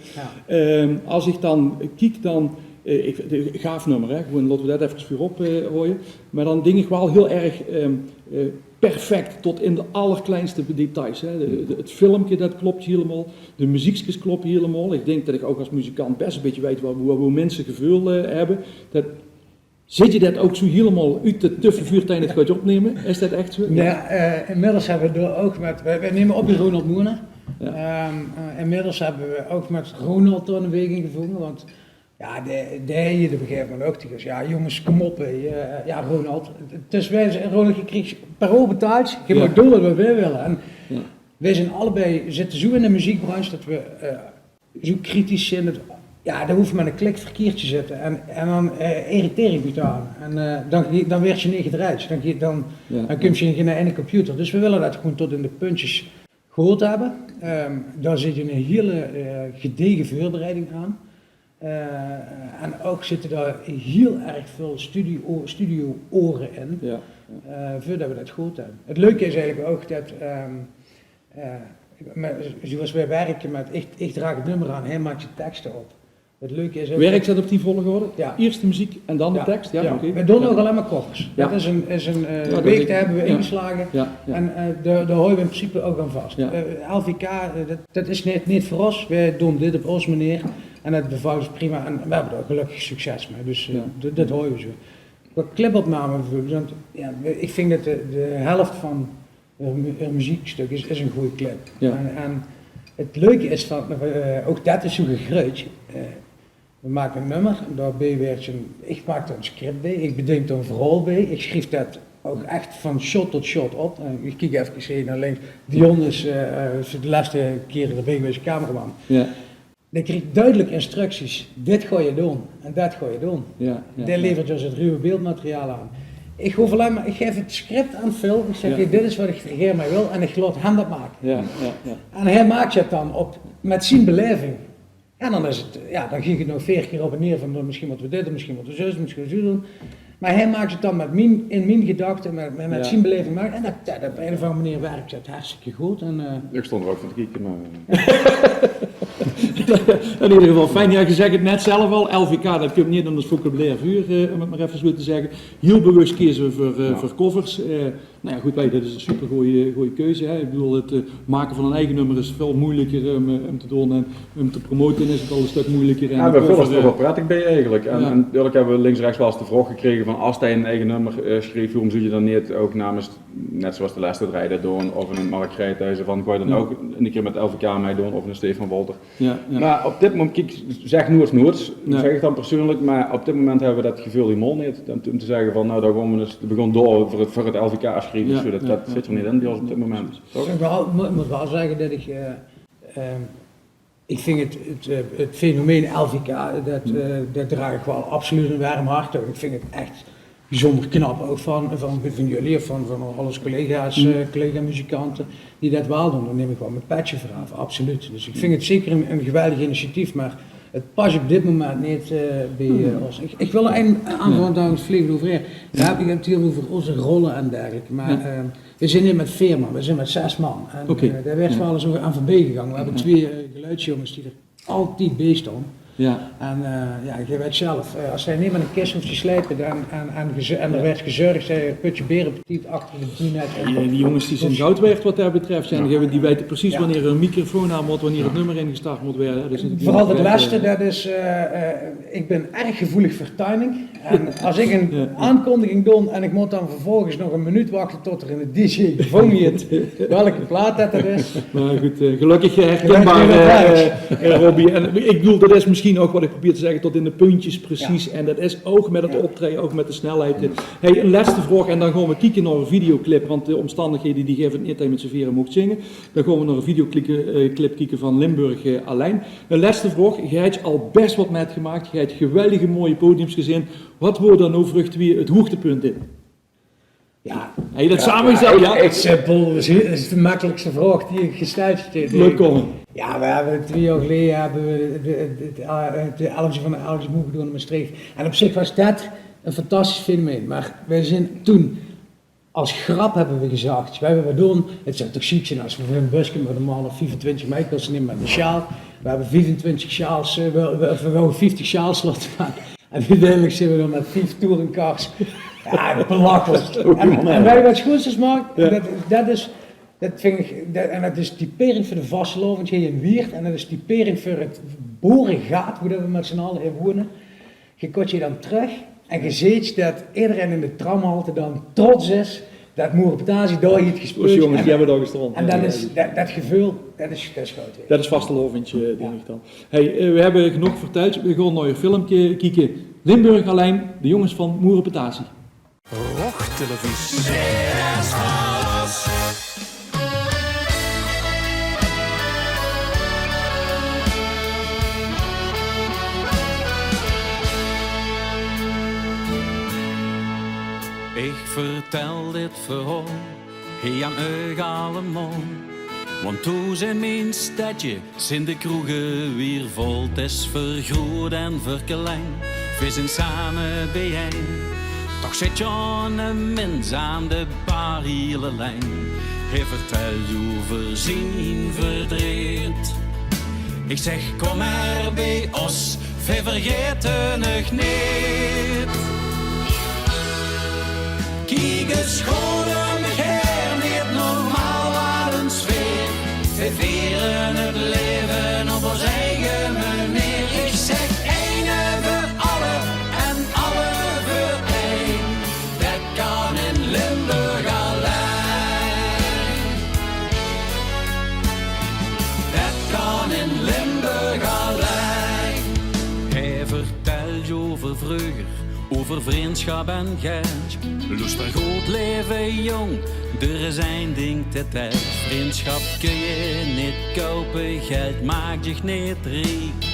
Als ik dan kijk dan, gaaf nummer, hè? Gewoon laten we dat even weer opgooien. Maar dan denk ik wel heel erg perfect tot in de allerkleinste details. Hè? Het filmpje dat klopt helemaal, de muziekjes kloppen helemaal. Ik denk dat ik ook als muzikant best een beetje weet waar mensen gevoel hebben. Zit je dat ook zo helemaal uit de tuffe vuurtuin het gaat opnemen? Is dat echt zo? Ja, inmiddels hebben we er ook met, wij nemen op bij Ronald Moenen. Ja. Inmiddels hebben we ook met Ronald door een beweging gevonden, want Ja, de begrijp ik ook tegen. Ja, jongens, kom op. Ja, Ronald. Dus Ronald, je krijgt per uur betaald. Je mag doen wat we willen. En wij zijn allebei, zitten zo in de muziekbranche dat we zo kritisch zijn. Dat, ja, dan hoef je met een klik verkeerd te zetten. En dan irriteer ik me aan. En dan werd je niet gedraaid. Dan kun je geen ene computer. Dus we willen dat gewoon tot in de puntjes gehoord hebben. Daar zit een hele gedegen voorbereiding aan. En ook zitten daar heel erg veel studio-oren in, voordat we dat goed hebben. Het leuke is eigenlijk ook dat, zoals wij werken met, ik draag het nummer aan, hij maakt je teksten op. Het leuke is ook... Werkt dat op die volgorde? Ja. Eerst de muziek en dan de tekst? Ja, oké. We doen ook alleen maar koffers. Ja. Dat is een week, daar hebben we ingeslagen. Ja. En daar houden we in principe ook aan vast. Ja. LVK, dat is niet voor ons. Wij doen dit op onze manier. En dat bevalt ons prima. En we hebben er gelukkig succes mee. Dus dat houden we zo. Qua clipopname bijvoorbeeld. Ik vind dat de helft van een muziekstuk is een goede clip. Ja. En het leuke is van, ook dat is zo gegruid. We maken een nummer, daarbij werd ik maak er een script bij, ik bedenk er een verhaal bij, ik schreef dat ook echt van shot tot shot op. Ik kijk even naar links, Dion is de laatste keer erbij geweest, cameraman. Ja. Dan krijg je duidelijk instructies, dit ga je doen en dat ga je doen. Die levert dus het ruwe beeldmateriaal aan. Ik hoef alleen maar, ik geef het script aan Phil, ik zeg dit is wat ik regeer mij wil en ik laat hem dat maken. En hij maakt het dan op, met zijn beleving. En dan is het, dan ging het nog 4 keer op en neer van misschien moeten we dit, misschien moeten we zo, misschien moeten we zo doen. Maar hij maakt het dan in mijn gedachten, met zijn beleving maken. En dat op een of andere manier werkt het hartstikke goed. En, Ik stond er ook van te kijken, maar... In ieder geval fijn, ja, je zegt het net zelf al, LVK, dat kun je niet anders vocabulaire vuur, om het maar even zo te zeggen. Heel bewust kiezen we voor covers. Nou ja, goed, dat is een super goede keuze. Hè. Ik bedoel, het maken van een eigen nummer is veel moeilijker om te doen en om te promoten is het al een stuk moeilijker. En we vullen het er wel prettig bij eigenlijk. En natuurlijk hebben we links-rechts wel eens de vraag gekregen van als hij een eigen nummer schreef, waarom zou je dan niet ook namens, net zoals de laatste rijden doen, of een Mark Grijthuizen, van kan je dan ook een keer met LVK mee doen, of een Stefan Wolter. Maar op dit moment, kijk, zeg nooit, zeg ik dan persoonlijk, maar op dit moment hebben we dat gevoel helemaal niet. Om te zeggen van nou, daar gaan we dus begon door voor het LVK schrijven, dat zit er niet in bij ons op dit moment. Ik moet wel zeggen dat ik vind het fenomeen LVK, dat draag ik wel absoluut een warm hart over. Ik vind het echt bijzonder knap, ook van jullie of van alle collega's, collega-muzikanten die dat wel doen. Dan neem ik wel mijn petje voor af, absoluut. Dus ik vind het zeker een geweldig initiatief, maar het past op dit moment niet bij ons. Ik wil er een aanvulling aan het vliegen overheen. Daar heb ik het hier over onze rollen en dergelijke. Maar we zijn niet met 4 man, we zijn met 6 man. En daar werd wel eens aan voorbij gegaan. We hebben 2 geluidsjongens die er altijd bij staan. En je weet zelf, als hij niet met een kist hoeft te slijpen en er werd gezorgd, zei een putje berenpetiet achter de 10 net. Die jongens die zijn goud waard wat dat betreft, die weten precies wanneer er een microfoon aan moet, wanneer het nummer ingestart moet worden. Dus vooral het laatste, dat is, ik ben erg gevoelig voor timing. En als ik een aankondiging doe en ik moet dan vervolgens nog een minuut wachten tot er in de DJ gevonden welke plaat dat er is. Maar goed, gelukkig herkenbaar, Robbie. En ik bedoel, dat is misschien ook wat ik probeer te zeggen, tot in de puntjes precies. En dat is ook met het optreden, ook met de snelheid. Hey, een laatste vraag en dan gaan we kijken naar een videoclip, want de omstandigheden die geven het niet dat je met z'n vieren mocht zingen. Dan gaan we naar een videoclip kijken van Limburg Alleen. Een laatste vraag, je hebt al best wat met gemaakt, je hebt geweldige mooie podiums gezien. Wat wordt dan nou vrucht weer het hoogtepunt in? Ja, heb je dat samengesteld? Ja, het is simpel. Dat is de makkelijkste vraag die ik gesteld heb. Leuk komen. Ja, we hebben 2 jaar geleden de Elfje van de Elfje moe gedaan in Maastricht. En op zich was dat een fantastisch fenomeen. Maar wij zijn toen, als grap hebben we gezegd, wij hebben wat doen. Het zou toch ziek zijn als we een busje met een man of 25 meikels nemen met een sjaal. We hebben 25 sjaals, we wouden 50 sjaals laten maken. En uiteindelijk zijn we dan met 5 touringcars. Ja, belachelijk. En wij wat schoonste maken, dat vind ik, en dat is typerend voor de vastelovend hier in Wiert. En dat is typerend voor het boerengaat, hoe dat we met z'n allen in wonen. Je komt je dan terug en je ziet dat iedereen in de tramhalte dan trots is dat Moerenpetasie daar heeft gespeeld. Dus jongens, en, die hebben daar gestaan. en dat is, dat gevoel, dat is goud. Dat is vasteloventje, denk ik dan. Hey, we hebben genoeg verteld. We gaan naar een filmpje kijken. Limburg alleen, de jongens van Moerenpetasie. Rochtelevisie. Ik vertel dit verhaal hier aan euch allemaal. Want toen zijn mijn stadje, zijn de kroegen weer vol. Het is vergroot en verklein, we zijn samen bijeen. Toch zit je aan een mens aan de barrierenlijn. Hij vertelt over zijn verdriet. Ik zeg, kom maar bij ons, we vergeten nog niet. Kijk eens schoon her, niet normaal wat een sfeer. We vieren het leven op ons eigen manier. Ik zeg ene voor alle en alle voor één. Dat kan in Limburg alleen. Dat kan in Limburg alleen. Hij vertelt je over vroeger, over vriendschap en geld. Lust er goed leven jong, er is een ding te tijd. Vriendschap kun je niet kopen, geld maakt je niet rijk.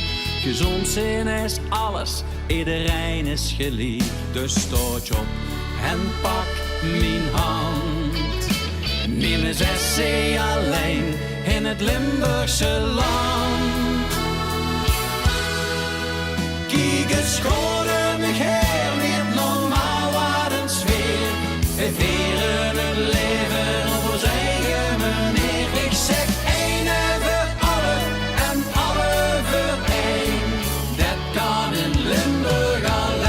Gezond zijn is alles, iedereen is geliefd. Dus stoot je op en pak mijn hand. Neem eens essay alleen in het Limburgse land. Kijk eens goed om me her, niet normaal wat een sfeer. We vieren het leven op ons eigen manier. Ik zeg ene voor alle en alle voor één. Dat kan in Limburg alleen.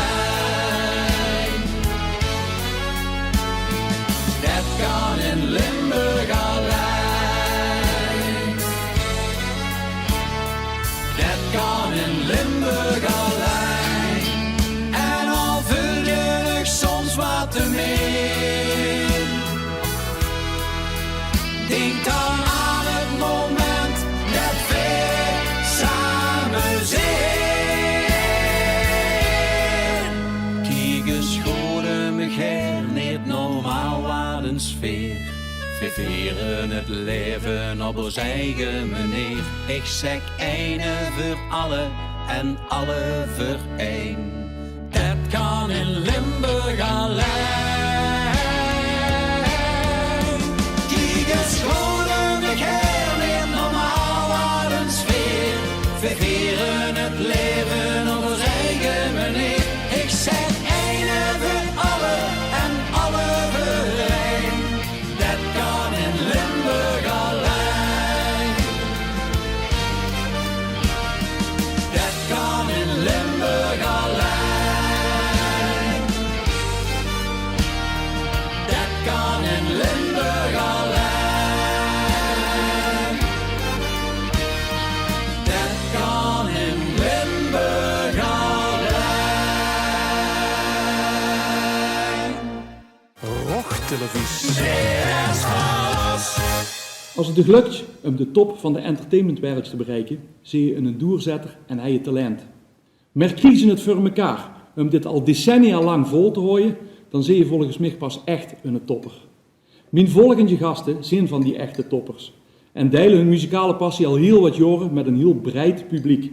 Dat kan in Limburg alleen. Dat kan in Limburg alleen. En al vul je nog soms wat te meer. Denk dan aan het moment dat we samen zijn. Kijk eens goed om me her, niet normaal wat een sfeer. We vieren het leven op ons eigen manier. Ik zeg ene voor alle en alle voor één. Dat kan in Limburg alleen. Kijk eens goed om me her, niet normaal wat een sfeer. We vieren het leven op ons eigen manier. Ik zeg ene voor alle en alle voor één. Dat kan in Limburg alleen. Dat kan in Limburg alleen. Dat kan in Limburg alleen. Dat kan in Limburg alleen. Rochtelevisie. Als het je lukt om de top van de entertainmentwereld te bereiken, zie je een doorzetter en hij je talent. Maar kiezen het voor elkaar om dit al decennia lang vol te houden, dan zie je volgens mij pas echt een topper. Mijn volgende gasten zijn van die echte toppers en delen hun muzikale passie al heel wat jaren met een heel breed publiek.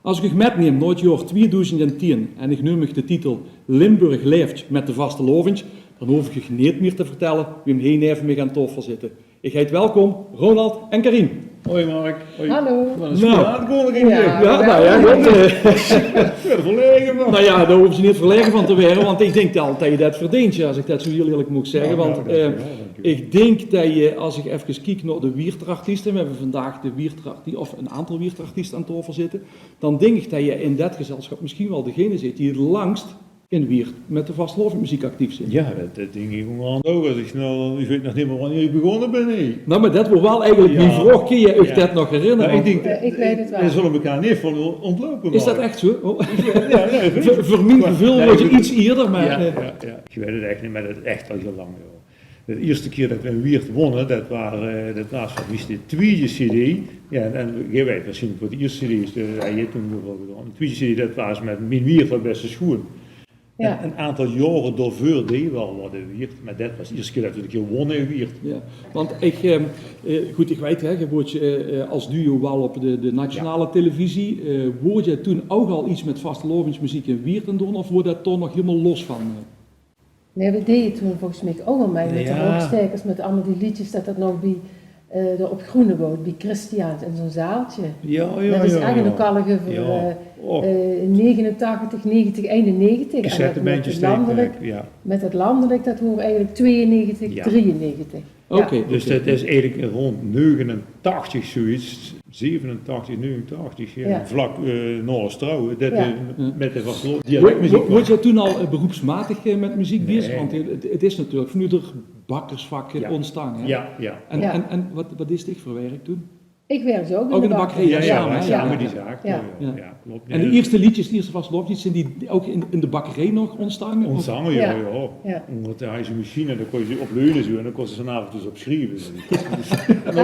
Als ik metneem naar het jaar 2010 en ik noem de titel Limburg leeft met de vasteloventje, dan hoef ik je niet meer te vertellen wie hem heen even mee aan tafel zitten. Ik heet welkom Ronald en Karin. Hoi Mark. Hoi. Hallo. Wat een spoed aankondiging. Verlegen van. Nou ja, daar hoef je niet verlegen van te worden, want ik denk dat je dat verdient, als ik dat zo heel eerlijk moet zeggen. Want ik denk dat je, als ik even kijk naar de Wierter-artiesten, we hebben vandaag de Wierter-artiesten, of een aantal Wierter-artiesten aan tafel zitten, dan denk ik dat je in dat gezelschap misschien wel degene zit die het langst in Wiert met de vastelovendmuziek actief zijn. Ja, dat denk ik gewoon ook. Als ik weet nog niet meer wanneer ik begonnen ben. Nou, maar dat wordt wel eigenlijk mijn vraag. Kun je je dat nog herinneren? Nou, ik denk, ik weet het wel. We zullen elkaar niet van ontlopen. Is dat echt zo? Oh. Ja, nee, voor mijn gevoel word je iets eerder, maar... Ja. Ik weet het echt niet, maar dat is echt al heel lang. Joh. De eerste keer dat we een Wiert wonnen, dat was wat wist de tweede CD. Ja, en jij weet waarschijnlijk wat de eerste CD is, hij heeft toen wel gedaan. De tweede CD, dat was met mijn Wiert van beste schoen. Ja. En een aantal jaren daarvoor deed wel wat de Wiert, maar dat was de eerste keer dat we een keer wonnen in Wiert. Ja, want ik weet, hè, je wordt als duo wel op de nationale televisie. Word je toen ook al iets met vastelovensmuziek in Wiert doen, of wordt dat toch nog helemaal los van? Nee, we deden toen volgens mij ook al mee met de Ja. Rookstekers, met allemaal die liedjes, dat nog bij, op Groenewoud, bij Christiaans in zo'n zaaltje. Ja. Dat is eigenlijk al voor Ja. 89, 90, 91. Cassettebandjes ja. Met het landelijk, dat horen eigenlijk 92, Ja. 93. Oké. Dus dat is eigenlijk rond 89 zoiets, 87, 89, Ja. vlak na ons trouwen, dat Ja. met de dialectmuziek. Word je toen al beroepsmatig met muziek bezig? Nee. Want het is natuurlijk vanuit het bakkersvak Ja. ontstaan. Hè? Ja. En wat is dit voor werk toen? Ik werkte ook Ook in de bakkerij. Ja, samen, samen ja. die zaak. Ja. Ja, klopt. En de eerste liedjes, de eerste vastelovensliedjes, zijn die ook in de bakkerij nog ontstaan? Of- Ontzanger, Ja. ja. Omdat hij is een machine, dan kon je ze op leunen zo en dan kon ze vanavond dus op schrijven. En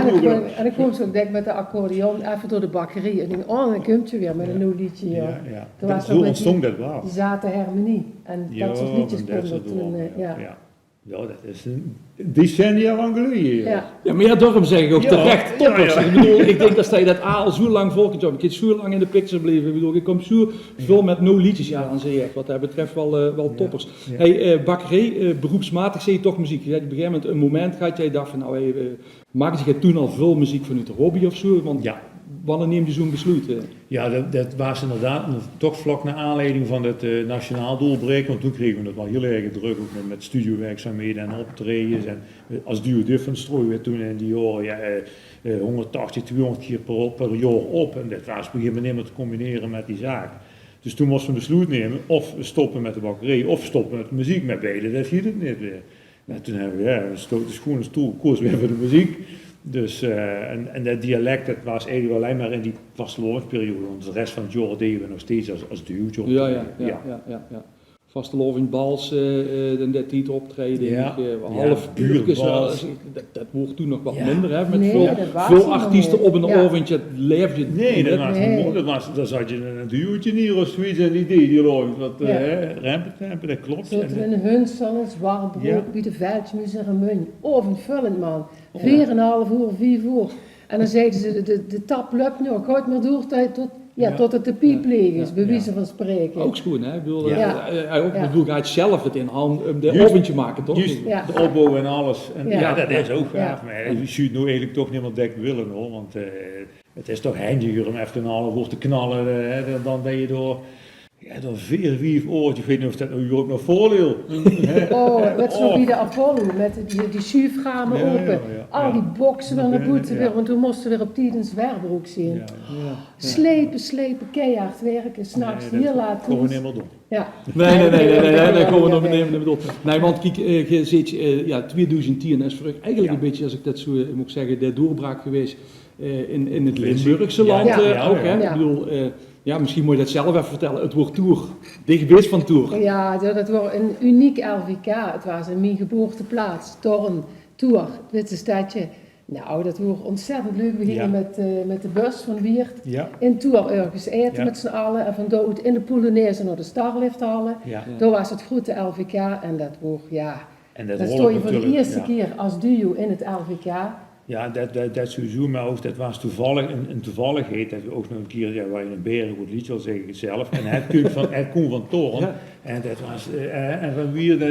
dan kwam ze ook denk met de accordeon even door de bakkerij. En ik denk, oh, dan komt je weer met een nieuw liedje. Ja. Toen was Zo ook met ontstond die- dat wel. Die zaten harmonie. En dat soort liedjes konden toen. Ja. Ja, dat is een decennia lang geleden. Ja. Ja, maar ja, daarom zeg ik ook Ja. terecht toppers. Ja. Ik bedoel, ik denk dat je dat al zo lang volgt. Ik heb zo lang in de picture bleven. Ik bedoel, ik kom zo veel met no liedjes. Ja, dan zeg je echt wat dat betreft wel toppers. Ja. Hey, bakkerij, beroepsmatig zeg je toch muziek. Je hebt op een gegeven moment een moment gehad, jij dacht van, nou, maakte je toen al veel muziek vanuit de hobby of zo? Want Ja. wanneer neem je zo'n besluit? Ja, dat was inderdaad toch vlak naar aanleiding van het nationaal doelbreken, want toen kregen we het wel heel erg druk, ook met studiowerkzaamheden en optredens. En als duo Different strooien we toen in die jaren 180, 200 keer per jaar op. En dat was op een gegeven moment niet meer te combineren met die zaak. Dus toen moesten we een besluit nemen, of we stoppen met de bakkerij, of stoppen met de muziek. Met beide, dat hield het niet weer. Nou, toen hebben we de schoenen stoel, koos weer voor de muziek. Dus, en dat dialect, dat was eigenlijk alleen maar in die vastelovendsperiode, want de rest van het jaar deden we nog steeds als duwtje. Ja. Vastelovendbals, dat die optreden, Ja. half Ja, buurtjes, buurtbals. dat wordt toen nog wat Ja. minder, hè, met Nee, veel, dat was veel nog artiesten niet. op een Ja. oventje, het leef je Nee, dat net- was Nee. niet mooi. Dan zat je een duwtje neer of zoiets en die deed die loopt. Wat Ja. rempen, dat klopt. Zo toen een hunsel, een zwart brood, Ja. bij de veldjes en een munt. Overvullend man. 4,5 uur, 5 uur. En dan zeiden ze, de tap loopt nog, gooit maar door tot het de piep leeg is, bij wijze van spreken. Ook schoon, hè? Ik bedoel, Ja. ook, Ja. ik bedoel, gaat zelf het in hand, de Juist. oventje maken, toch? Juist, Ja. de opbouw en alles. En, Ja. ja. dat is ook Ja. gaaf. Maar je ziet nu eigenlijk toch niet meer dek willen hoor. Want het is toch handiger om even een half uur te knallen. Dan ben je door 4-5 oortjes. Ik weet niet of dat nu ook nog voordeel. Oh, met zo bij de Apollo, met die schuiframen Ja, open. ja, ja. Al die boksen naar de boete Ja. weer, want toen moesten we weer op Tiedens Werkbroek zien. Ja. Slepen, keihard werken, s'nachts heel laat Gewoon thuis. helemaal doen. Ja. Nee, daar komen we nog nee. nemen. Nee, want kijk, je ziet, 2010 is voor eigenlijk Ja. een beetje, als ik dat zo moet zeggen, de doorbraak geweest in het Limburgse land Ja. ook. Hè? Ja. Ik bedoel, misschien moet je dat zelf even vertellen. Het wordt Tour, dichtbeest van Tour. Ja, dat was een uniek LVK. Het was in mijn geboorteplaats, Torn, Tour, het witte stadje. Nou, dat was ontzettend leuk. We gingen met de bus van Wiert Ja. in Tour ergens eten Ja. met z'n allen. En van daaruit in de Polonaise naar de Starlift halen. Ja. Daar was het grote LVK en dat was, En dan rollen stond je voor de natuurlijk, eerste ja. keer als duo in het LVK. Ja, dat sowieso, maar ook dat was toevallig een toevalligheid. Dat we ook nog een keer, waar je een beren goed liedje al zeg ik het zelf. En het komt van Toren. Ja. En dat was, en van Wier,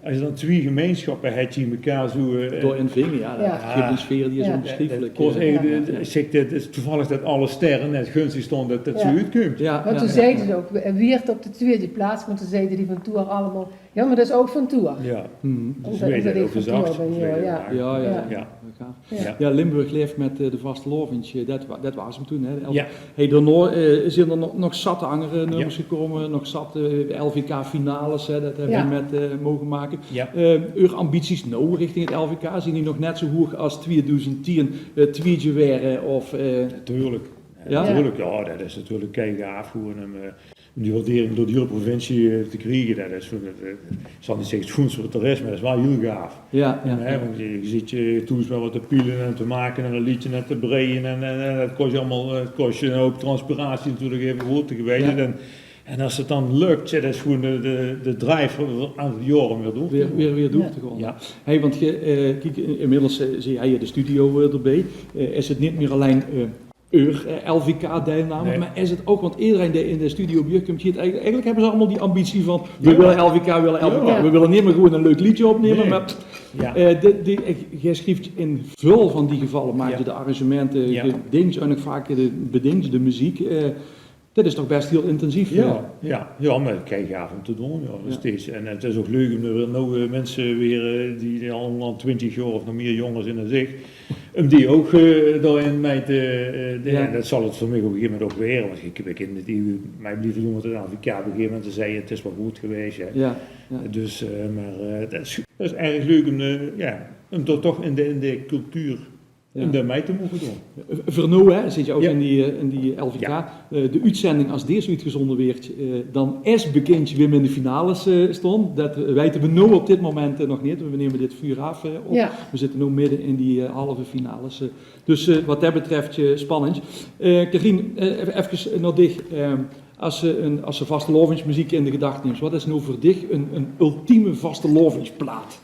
als je dan twee gemeenschappen had je elkaar zo... Door invingen, ja, Ja. dat geeft een sfeer die is Ja. onbeschrijfelijk. kost Ja. eigenlijk, het is toevallig dat alle sterren net gunstig stonden dat zo Ja. uitkomt. Ja, Want toen ja. zeiden ze ook, Wiert op de tweede plaats, maar toen zeiden die van Tour allemaal, ja, maar dat is ook van Tour. Ja, Mhm. dus Omdat weet ik je ook van gezegd. Tour ben, ja. Ja. Ja. Ja. Ja, Limburg leeft met de vasteloventje, dat was hem toen. Hè. Ja. Hey, daarna zijn er nog zat andere nummers gekomen, nog zat LVK-finales, dat hebben Ja. we met mogen maken. Ja. Uw ambities nou richting het LVK, zijn die nog net zo hoog als 2010 tweetje waren? Of, Natuurlijk. Ja? Natuurlijk, ja, dat is natuurlijk kei gaaf. Gewoon die waardering door de hele provincie te krijgen. Dat is, ik zal niet zeggen het schoonste voor de rest, maar dat is wel heel gaaf. Ja. Want je ziet je toen wel wat te pielen en te maken en een liedje en te breien en dat kost je allemaal, het kost je ook transpiratie natuurlijk even goed te geweten. Ja. En als het dan lukt, dat is gewoon de drive aan het jaren weer door. Weer door te gaan. Ja. Hey, want kijk, inmiddels zie jij de studio erbij. Is het niet meer alleen LVK-deelname, maar is het ook, want iedereen die in de studio komt, eigenlijk hebben ze allemaal die ambitie van, we willen LVK, we willen niet meer gewoon een leuk liedje opnemen, maar jij schrijft in veel van die gevallen, maak je de arrangementen, je denkt eigenlijk vaak de muziek. Dat is toch best heel intensief? Ja, maar ik krijg gaaf om te doen, steeds. En het is ook leuk om er nou mensen weer, die al 20 jaar of nog meer jongens in de zicht, om die ook daarin mij en dat zal het voor mij op een gegeven moment ook weer, want ik ken het, mij blijven doen met het LVK op een gegeven moment te zeggen, het is wel goed geweest. Hè. Ja. Dus, maar dat is erg leuk om toch in de cultuur om dat mij te mogen doen. Verno, hè, zit je ook in die LVK. Ja. De uitzending, als deze uitgezonden werd, dan is bekend wie in de finales stond. Dat weten we nu op dit moment nog niet. We nemen dit vuur af op. Ja. We zitten nu midden in die halve finales. Dus wat dat betreft spannend. Karin, even naar dich. Als ze vastelovensmuziek in de gedachten neemt, wat is nou voor dich een ultieme vastelovensplaat?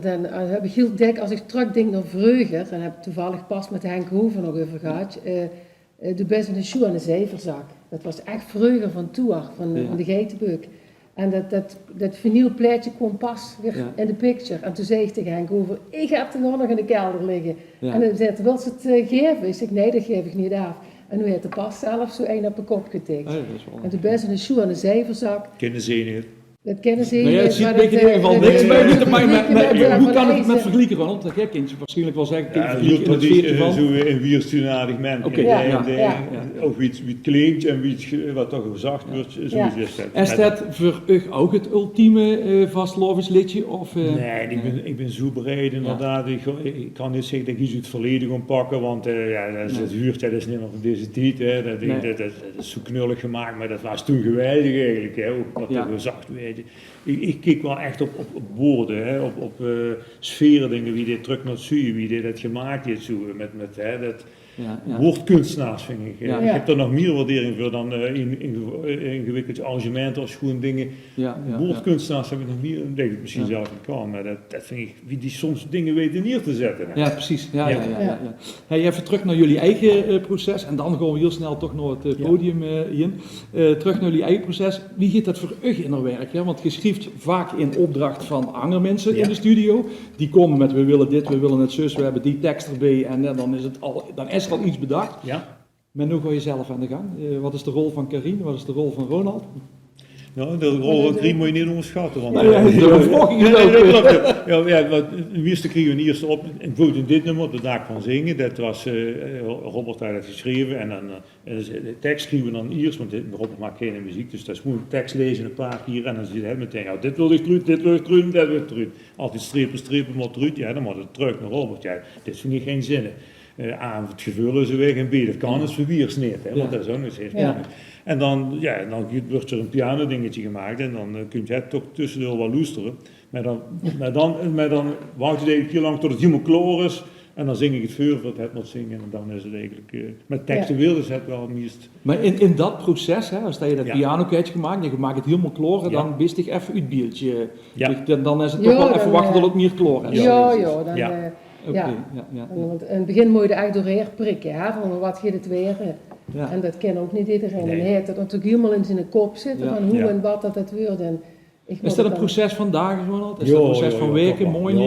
Dan heb ik heel dik, als ik terugdenk naar vroeger, en heb ik toevallig pas met Henk Hoven nog over gehad, de best in de shoe en de zeverzak. Dat was echt vroeger van Toer, van de Geitenbeuk. En dat vinylplaatje kwam pas weer in de picture. En toen zei ik tegen Henk Hoven, ik heb het nog in de kelder liggen. Ja. En hij zei, wil ze het geven? Ik zei, nee, dat geef ik niet af. En nu heeft de pas zelf zo één op de kop getikt. En de best in de shoe en de zeverzak. Kennen ze niet. Dat kennen ze niet. Nou ja, het ziet in ieder geval niks bij. Maar hoe kan het met vergelijken? Want dat heb je waarschijnlijk wel zeggen. Zo een wierstunadig mens. Ook wie het klinkt en wat toch gezegd wordt. Is dat voor u ook het ultieme vastlovingsliedje? Nee, ik ben zo bereid inderdaad. Ik kan niet zeggen dat ik iets uit het verleden ga pakken, want het huurt, dat is niet meer van deze tijd. Dat is zo knullig gemaakt, maar dat was toen geweldig eigenlijk. Ook wat er gezegd werd. Ik kijk wel echt op woorden, op sferen dingen, wie dit terug naar zuur, wie dit het gemaakt heeft, zo, met dat woordkunstenaars vind ik. Ik heb er nog meer waardering voor dan ingewikkeld arrangementen of gewoon dingen. Woordkunstenaars heb ik nog meer, denk ik misschien zelf niet kan, maar dat vind ik, wie die soms dingen weten neer te zetten. Ja, precies. Hey, even terug naar jullie eigen proces en dan gaan we heel snel toch naar het podium in. Terug naar jullie eigen proces. Wie gaat dat voor u in haar werk? Ja? Want je schrijft vaak in opdracht van andere mensen in de studio. Die komen met we willen dit, we willen het zus, we hebben die tekst erbij en dan is er al iets bedacht. Ja. Maar nu ga je zelf aan de gang. Wat is de rol van Karin? Wat is de rol van Ronald? Nou, de rol van Karin moet je niet onderschatten. Want de meeste kregen we eerst op, bijvoorbeeld in dit nummer, de Daak van Zingen, dat was, Robert had het geschreven en dan de tekst schreven we dan eerst, want Robert maakt geen muziek, dus dat is gewoon tekst lezen een paar keer en dan zie je meteen, dit wil ik eruit, dit wil ik eruit, dat wil ik eruit. Altijd strepen, maar eruit, dan moet het terug naar Robert. Dit vind ik geen zinnen. A, het gevoel is weg en B, dat kan is verwiers niet, want dat is ook nog steeds moeilijk. En dan wordt er een piano dingetje gemaakt en dan kun je het toch tussendoor wel loesteren. Maar dan wacht het eigenlijk heel lang tot het helemaal klaar is en dan zing ik het voor wat het moet zingen en dan is het eigenlijk, met teksten wilde ze het wel meest. Maar in dat proces, hè, als je dat piano-kwijtje gemaakt en je maakt het helemaal klaar, dan bist je even uit beeldje. Dan is het toch wel even wachten tot het meer klaar is. Want in het begin moet je er echt doorheen prikken, hè, van wat gaat het weer. En dat ken ook niet iedereen. En hij heeft dat natuurlijk helemaal in zijn kop zitten, van hoe en wat dat wordt. En is dat een proces van dagen, Ronald? Is dat een proces van weken, mooie?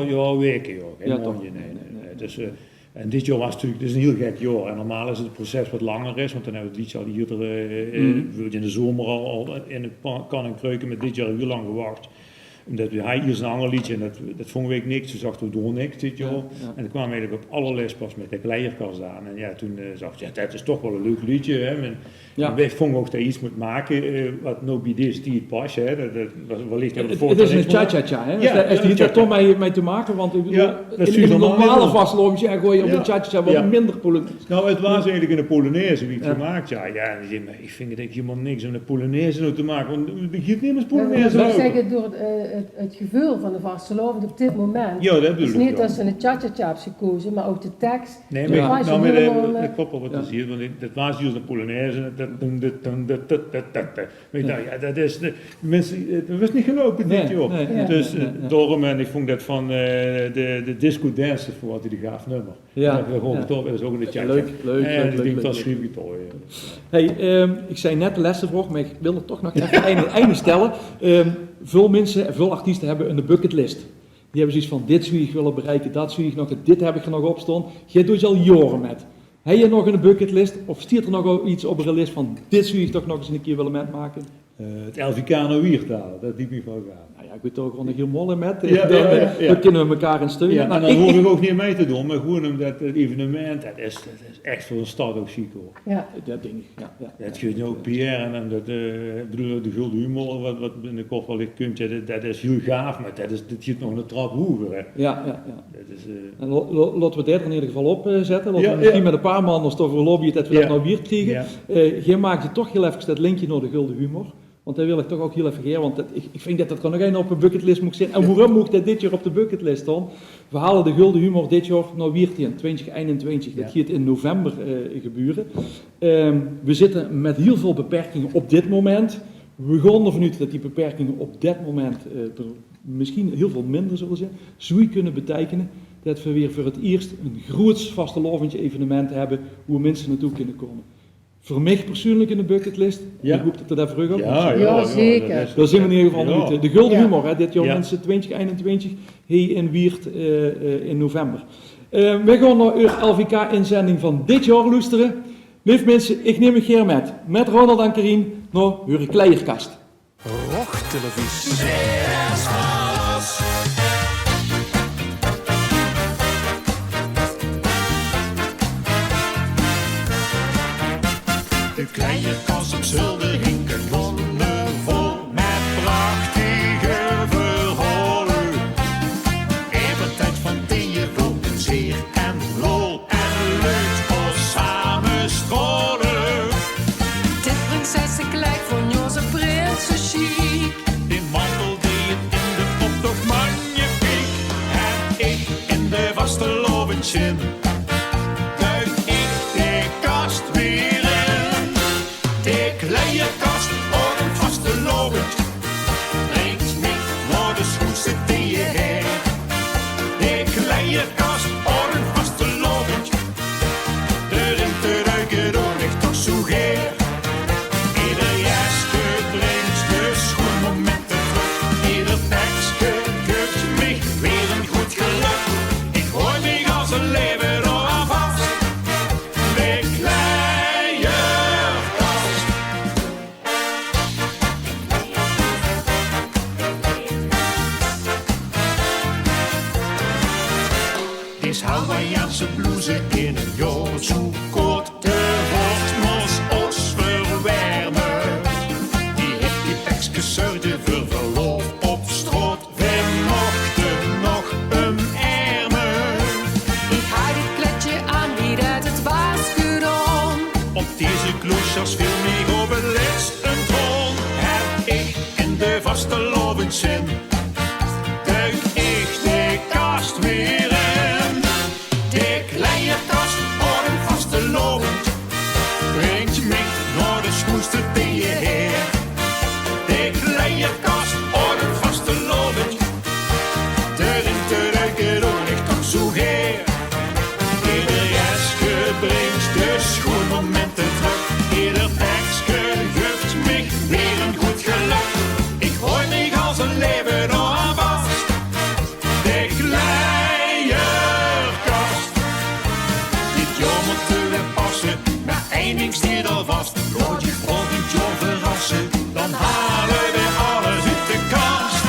Ja, weken, geen mooie, nee. Dus, en dit jaar was natuurlijk, het is een heel gek jaar. En normaal is het proces wat langer is, want dan hebben we dit jaar hier in de zomer al in een kan en kruiken, met dit jaar heel lang gewacht. Omdat hij hier een ander liedje en dat vonden we niks. Toen zag we door niks dit jaar. Ja. En dan kwamen we eigenlijk op allerlei pas met de kleierkast aan. En ja, toen zag je, dat is toch wel een leuk liedje. Hè. En wij vonden ook dat je iets moet maken wat nou bij deze tijd past. Hè. Dat was wellicht het is een cha-cha-cha, hè? Ja, is niet toch mee te maken, want ik bedoel, in een normale vastloopje gooi je op een cha-cha-cha wat minder Polonaise. Nou, het was eigenlijk in de Polonaise wie het gemaakt. Ja, en ik vind het helemaal niks om de Polonaise nou te maken, want het begint niet met Polonaise. Ik zeggen, door het gevoel van de vastelovend op dit moment. Ja, dat bedoel ik. Het is niet dat ze een cha-cha-cha hebben gekozen, maar ook de tekst. Nee, maar dat klopt wel wat je ziet, want dat was juist de Polonaise. Dat is mensen, het was niet gelopen dit jaar. Dus daarom, en ik vond dat van de disco dance voor wat hij die gaaf nummer. Ja. Dat gewoon getoond, dat is ook een chat. Leuk. En ik dat schreef ik toch. Hey, ik zei net de laatste vraag, maar ik wil er toch nog even een einde stellen. Veel mensen, veel artiesten hebben een bucketlist. Die hebben zoiets van, dit zou ik willen bereiken, dat zou ik nog, dit heb ik er nog op staan. Jij doet je al jaren met. Heb je nog een bucketlist of stiert er nog iets op een list van, dit zou ik toch nog eens een keer willen metmaken? Het Elvikano Wiertaal, dat diep ik wel gaan. Nou ja, ik weet toch gewoon een heel molle met. Ja. Dan kunnen we elkaar in steunen. Ja, en dan hoef ik ook niet mee te doen, maar gewoon omdat het evenement, dat is echt voor een stad ook chic hoor. Ja. Dat ding. Ja. Dat geeft ook Pierre en dat, bedoel, de gulden humor, wat in de kop wel ligt kunt, dat is heel gaaf, maar dat geeft nog een trap hoger. Hè. Ja. Dat is, en laten we dit er in ieder geval op zetten. Laten we misschien met een paar man als over lobbyen dat we dat nou weer krijgen. Jij maakt je toch heel even dat linkje naar de gulden humor. Want dat wil ik toch ook heel even geven, want ik vind dat er nog één op een bucketlist moet zijn. En waarom moet dat dit jaar op de bucketlist staan? We halen de gulden humor dit jaar nou weer in 2021. Dat gaat in november gebeuren. We zitten met heel veel beperkingen op dit moment. We gaan ervan uit dat die beperkingen op dit moment er misschien heel veel minder zullen zijn. Zou je kunnen betekenen dat we weer voor het eerst een groots vastelovend evenement hebben hoe mensen naartoe kunnen komen. Voor mij persoonlijk in de bucketlist. Ik hoop dat er daar vroeg op Ja, zeker. Daar zijn we in ieder geval uit. De gulden humor, hè, dit jaar mensen 2021, in Wiert in november. We gaan naar uw LVK-inzending van dit jaar luisteren. Lief mensen, ik neem een keer met Ronald en Karin naar uw kleierkast. Rochtelevisie. De kleierkast op Zuldering gewonnen vol met prachtige verhalen. Even tijd van Theo en zeer en lol en leuk voor samen strollen. Dit prinsessen gelijk van Jozef Prinsen chic. In mantel die het in de optocht magnifiek. En ik in de vastelovendje. Duik ik de kast weer. Kleierkast op een vastelovend brengt me naar de schoenste die je hebt. De kleierkast op een vastelovend, erin te ruiken door ligt toch zo geer. Ieder jasje brengt de schoenmomenten terug, ieder tekstje geeft me weer een goed geluk. Ik gooi me als een leven door aan vast. De Hawaïaanse blouse in een joodsoekoot. De wortmos ons verwermen. Die hippie-tekstjes zorgden voor verlof op stroot. We mochten nog een ermen. Ik haal dit kletje aan wie dat het was gedaan. Op deze kloesjas viel mij op het laatst een troon. Heb ik in de vastelovendzin. Duik ik de kast weer. Kleierkast op een vastelovend brengt me naar de schoenste die je hebt. De kleierkast op een vastelovend, erin te ruiken door ligt toch zo geer. Ieder jasje brengt de schoenmomenten terug, ieder tekstje geeft me weer een goed geluk. Ik gooi me als een leven aan vast. De maar één ding staat al vast. Laat je volgend jaar verrassen, dan halen we alles uit de kast.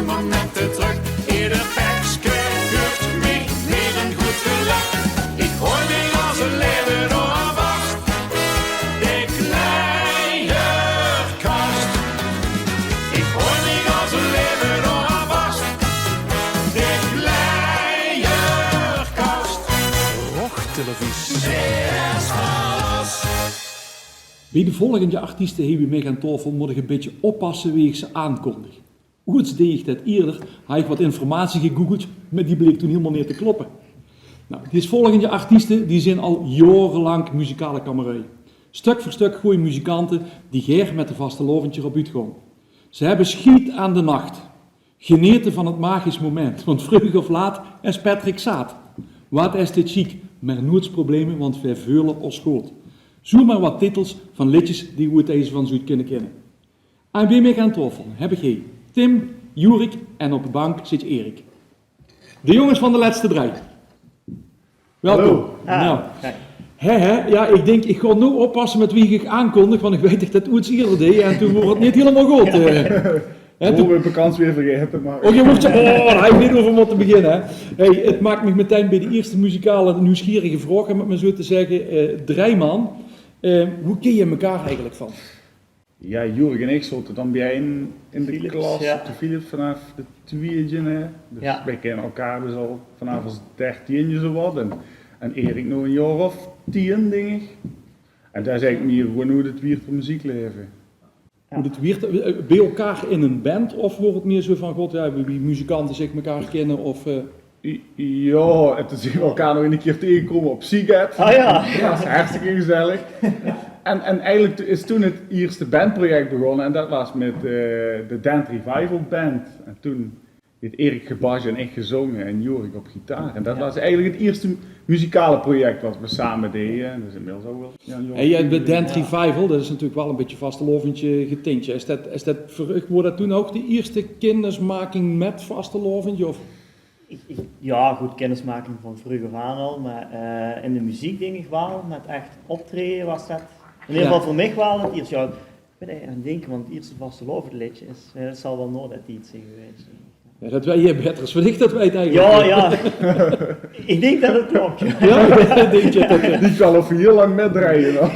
momenten terug. Ieder pekske geeft mij weer een goed geluk. Ik hoor mij als een leven doorvast. De kleierkast. Ik hoor mij als een leven doorvast. De kleierkast. Och, televisie. CS alles. Bij de volgende artiesten hebben we mij aan tafel moet ik een beetje oppassen wie ik ze aankondig. Goed deed ik dat eerder, had ik wat informatie gegoogeld, maar die bleek toen helemaal niet te kloppen. Nou, deze volgende artiesten die zijn al jarenlang muzikale kamerij. Stuk voor stuk gooien muzikanten die geer met de vaste loventje op uitgaan. Ze hebben schiet aan de nacht. Geneten van het magisch moment, want vroeg of laat is Patrick zaad. Wat is dit chic, maar nooit problemen, want wij veulen ons schoot. Zoek maar wat titels van liedjes die we het deze van zoet kunnen kennen. Aan wie mij aan tafel heb ik Tim, Jurik en op de bank zit Erik. De jongens van de laatste 3. Welkom. Nou, ja, ik denk, ik ga nu oppassen met wie ik aankondig, want ik weet dat het iets eerder deed en toen wordt het niet helemaal goed. Toen we vakantie weer vergeten, maar... Oh, je moet je... Oh, daar heb ik niet over moeten beginnen. Hè. Hey, het maakt me meteen bij de eerste muzikale nieuwsgierige vraag, om het maar zo te zeggen, Drijman. Hoe ken je elkaar eigenlijk van? Ja, Jurik en ik zaten dan bij in de Philips, klas, ja. op de Philips vanaf de tweeëntje. Dus Ja. wij kennen elkaar dus al vanaf als 13 zo wat. En Erik nog een jaar of 10, denk ik. En daar zei ik meer gewoon hoe het weer voor muziekleven. Hoe het wiert, bij elkaar in een band of wordt het meer zo van, god ja, wie muzikanten zich elkaar kennen of... Ja, en toen zien we elkaar nog een keer tegenkomen op Seagate. Ah ja. Dat is hartstikke gezellig. En eigenlijk is toen het eerste bandproject begonnen en dat was met de Dent Revival Band. En toen heeft Erik gebasje en ik gezongen en Jorik op gitaar. En dat was eigenlijk het eerste muzikale project wat we samen deden. En dat is inmiddels ook wel... Ja, En jij de Dent Revival, dat is natuurlijk wel een beetje vasteloventje getintje. Wordt dat toen ook de eerste kennismaking met vasteloventje? Of? Ja, goed, kennismaking van vroeger aan al, maar in de muziek denk ik wel, met echt optreden was dat, in ieder geval voor mij wel het eerste. Ja, ik ben er aan het denken, want het eerste vastelovendliedje is, dat zal wel nooit iets zijn geweest. Ja, dat weet je beter als ik dat weet eigenlijk. Ja. Ik denk dat het klopt. Ja, denk je dat, die kan of heel lang metdraaien. Ja.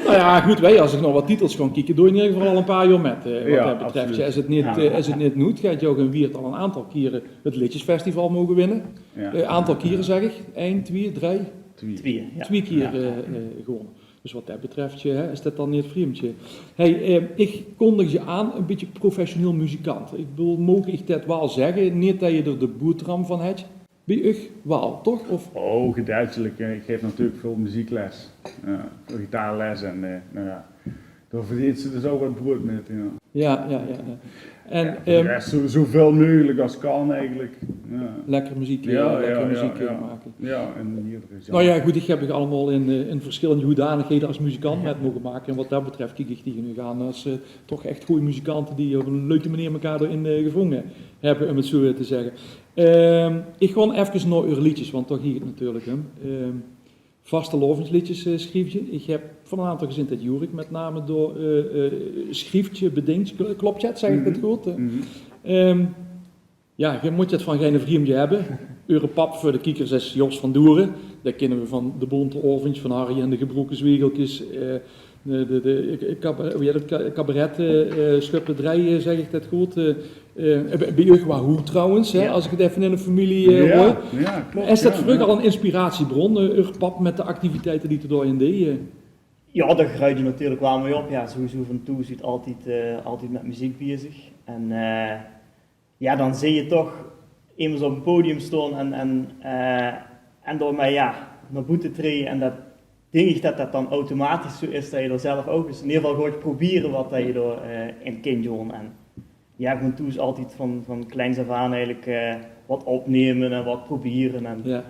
Nou ja, goed, als ik nog wat titels kan kijken, doe je in ieder geval al een paar jaar met. Wat dat betreft. Ja, als het niet moet, gaat je ook een Wiert al een aantal keren het Liedjesfestival mogen winnen. Ja. Aantal keren zeg ik, 1, 2, 3? 2 keer gewonnen. Dus wat dat betreft is dat dan niet vreemdje. Hey, ik kondig je aan, een beetje professioneel muzikant. Ik bedoel, mogen ik dat wel zeggen? Niet dat je er de boterham van hebt. Bij u wel, toch? Of? Oh, geduidelijk. Ik geef natuurlijk veel muziekles. Veel gitaarles en nou ja, daar verdient ze dus ook wat brood met. Ja. En, zoveel mogelijk als kan eigenlijk. Ja. Lekker muziek, maken. Ja, en hier is Nou ja, goed, ik heb je allemaal in verschillende hoedanigheden als muzikant met mogen maken. En wat dat betreft kijk ik tegen u aan als toch echt goede muzikanten die op een leuke manier elkaar erin gevonden hebben, om het zo te zeggen. Ik ga even naar uw liedjes, want toch hier het natuurlijk. Vastelovensliedjes schreef je. Ik heb van een aantal gezien dat Jurik met name door schriftje bedenkt. Klopt dat? Zeg ik het goed? Ja, je moet het van geen vriendje hebben. Europap voor de kiekers is Jos van Doeren. Dat kennen we van de Bonte Ovens, van Harry en de Gebroken Zwiegeltjes. De cabaret schupperij, zeg ik dat goed. Bij u qua hoe trouwens, hè, als ik het even in de familie hoor. Ja, klopt. Is dat vroeger al een inspiratiebron, Urpap, met de activiteiten die er doorheen deed? Ja, daar gruid je natuurlijk wel mee op. Ja, sowieso van toe zit altijd met muziek bezig. En ja, dan zie je toch immers op een podium staan en door mij naar buiten treden. En dat denk ik dat dan automatisch zo is dat je er zelf ook eens in ieder geval gaat proberen wat dat je er in kind doen. En ja, gewoon toe is altijd van kleins af aan eigenlijk wat opnemen en wat proberen. En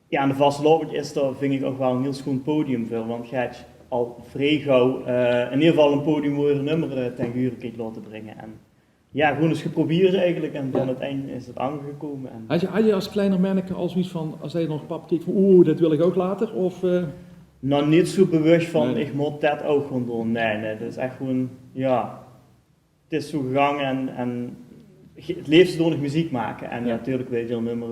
en de vastlopend is daar vind ik ook wel een heel schoon podium voor, want je hebt al vrij gauw in ieder geval een podium waar je een nummer ten gure kunt laten brengen. En ja, gewoon eens geprobeerd eigenlijk en van het eind is het aangekomen. En had je als kleiner manneke al zoiets van, als hij nog pap keek van dat wil ik ook later? Of, Nou, niet zo bewust van ik moet dat ook gewoon doen. Nee, dat is echt gewoon, het is zo gegaan en het liefst door nog muziek maken. En natuurlijk wil je een nummer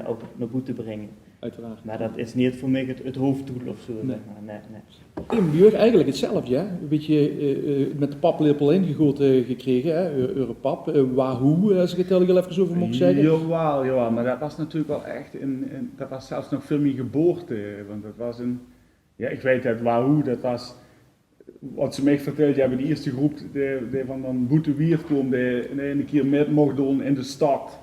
ook naar buiten brengen. Uiteraard. Maar dat is niet voor mij het hoofddoel of zo. Nee. Zeg maar. Nee. In Björk eigenlijk hetzelfde, hè? Een beetje met de paplepel ingegoten gekregen, hè? Europap, Wahoo, als ik het heel even over mag zeggen. Jawel, maar dat was natuurlijk wel echt, dat was zelfs nog veel meer geboorte, want dat was ik weet het, Wahoo, dat was, wat ze mij verteld hebben, de eerste groep die van dan Boetewiert kwam, die een keer met mocht doen in de stad.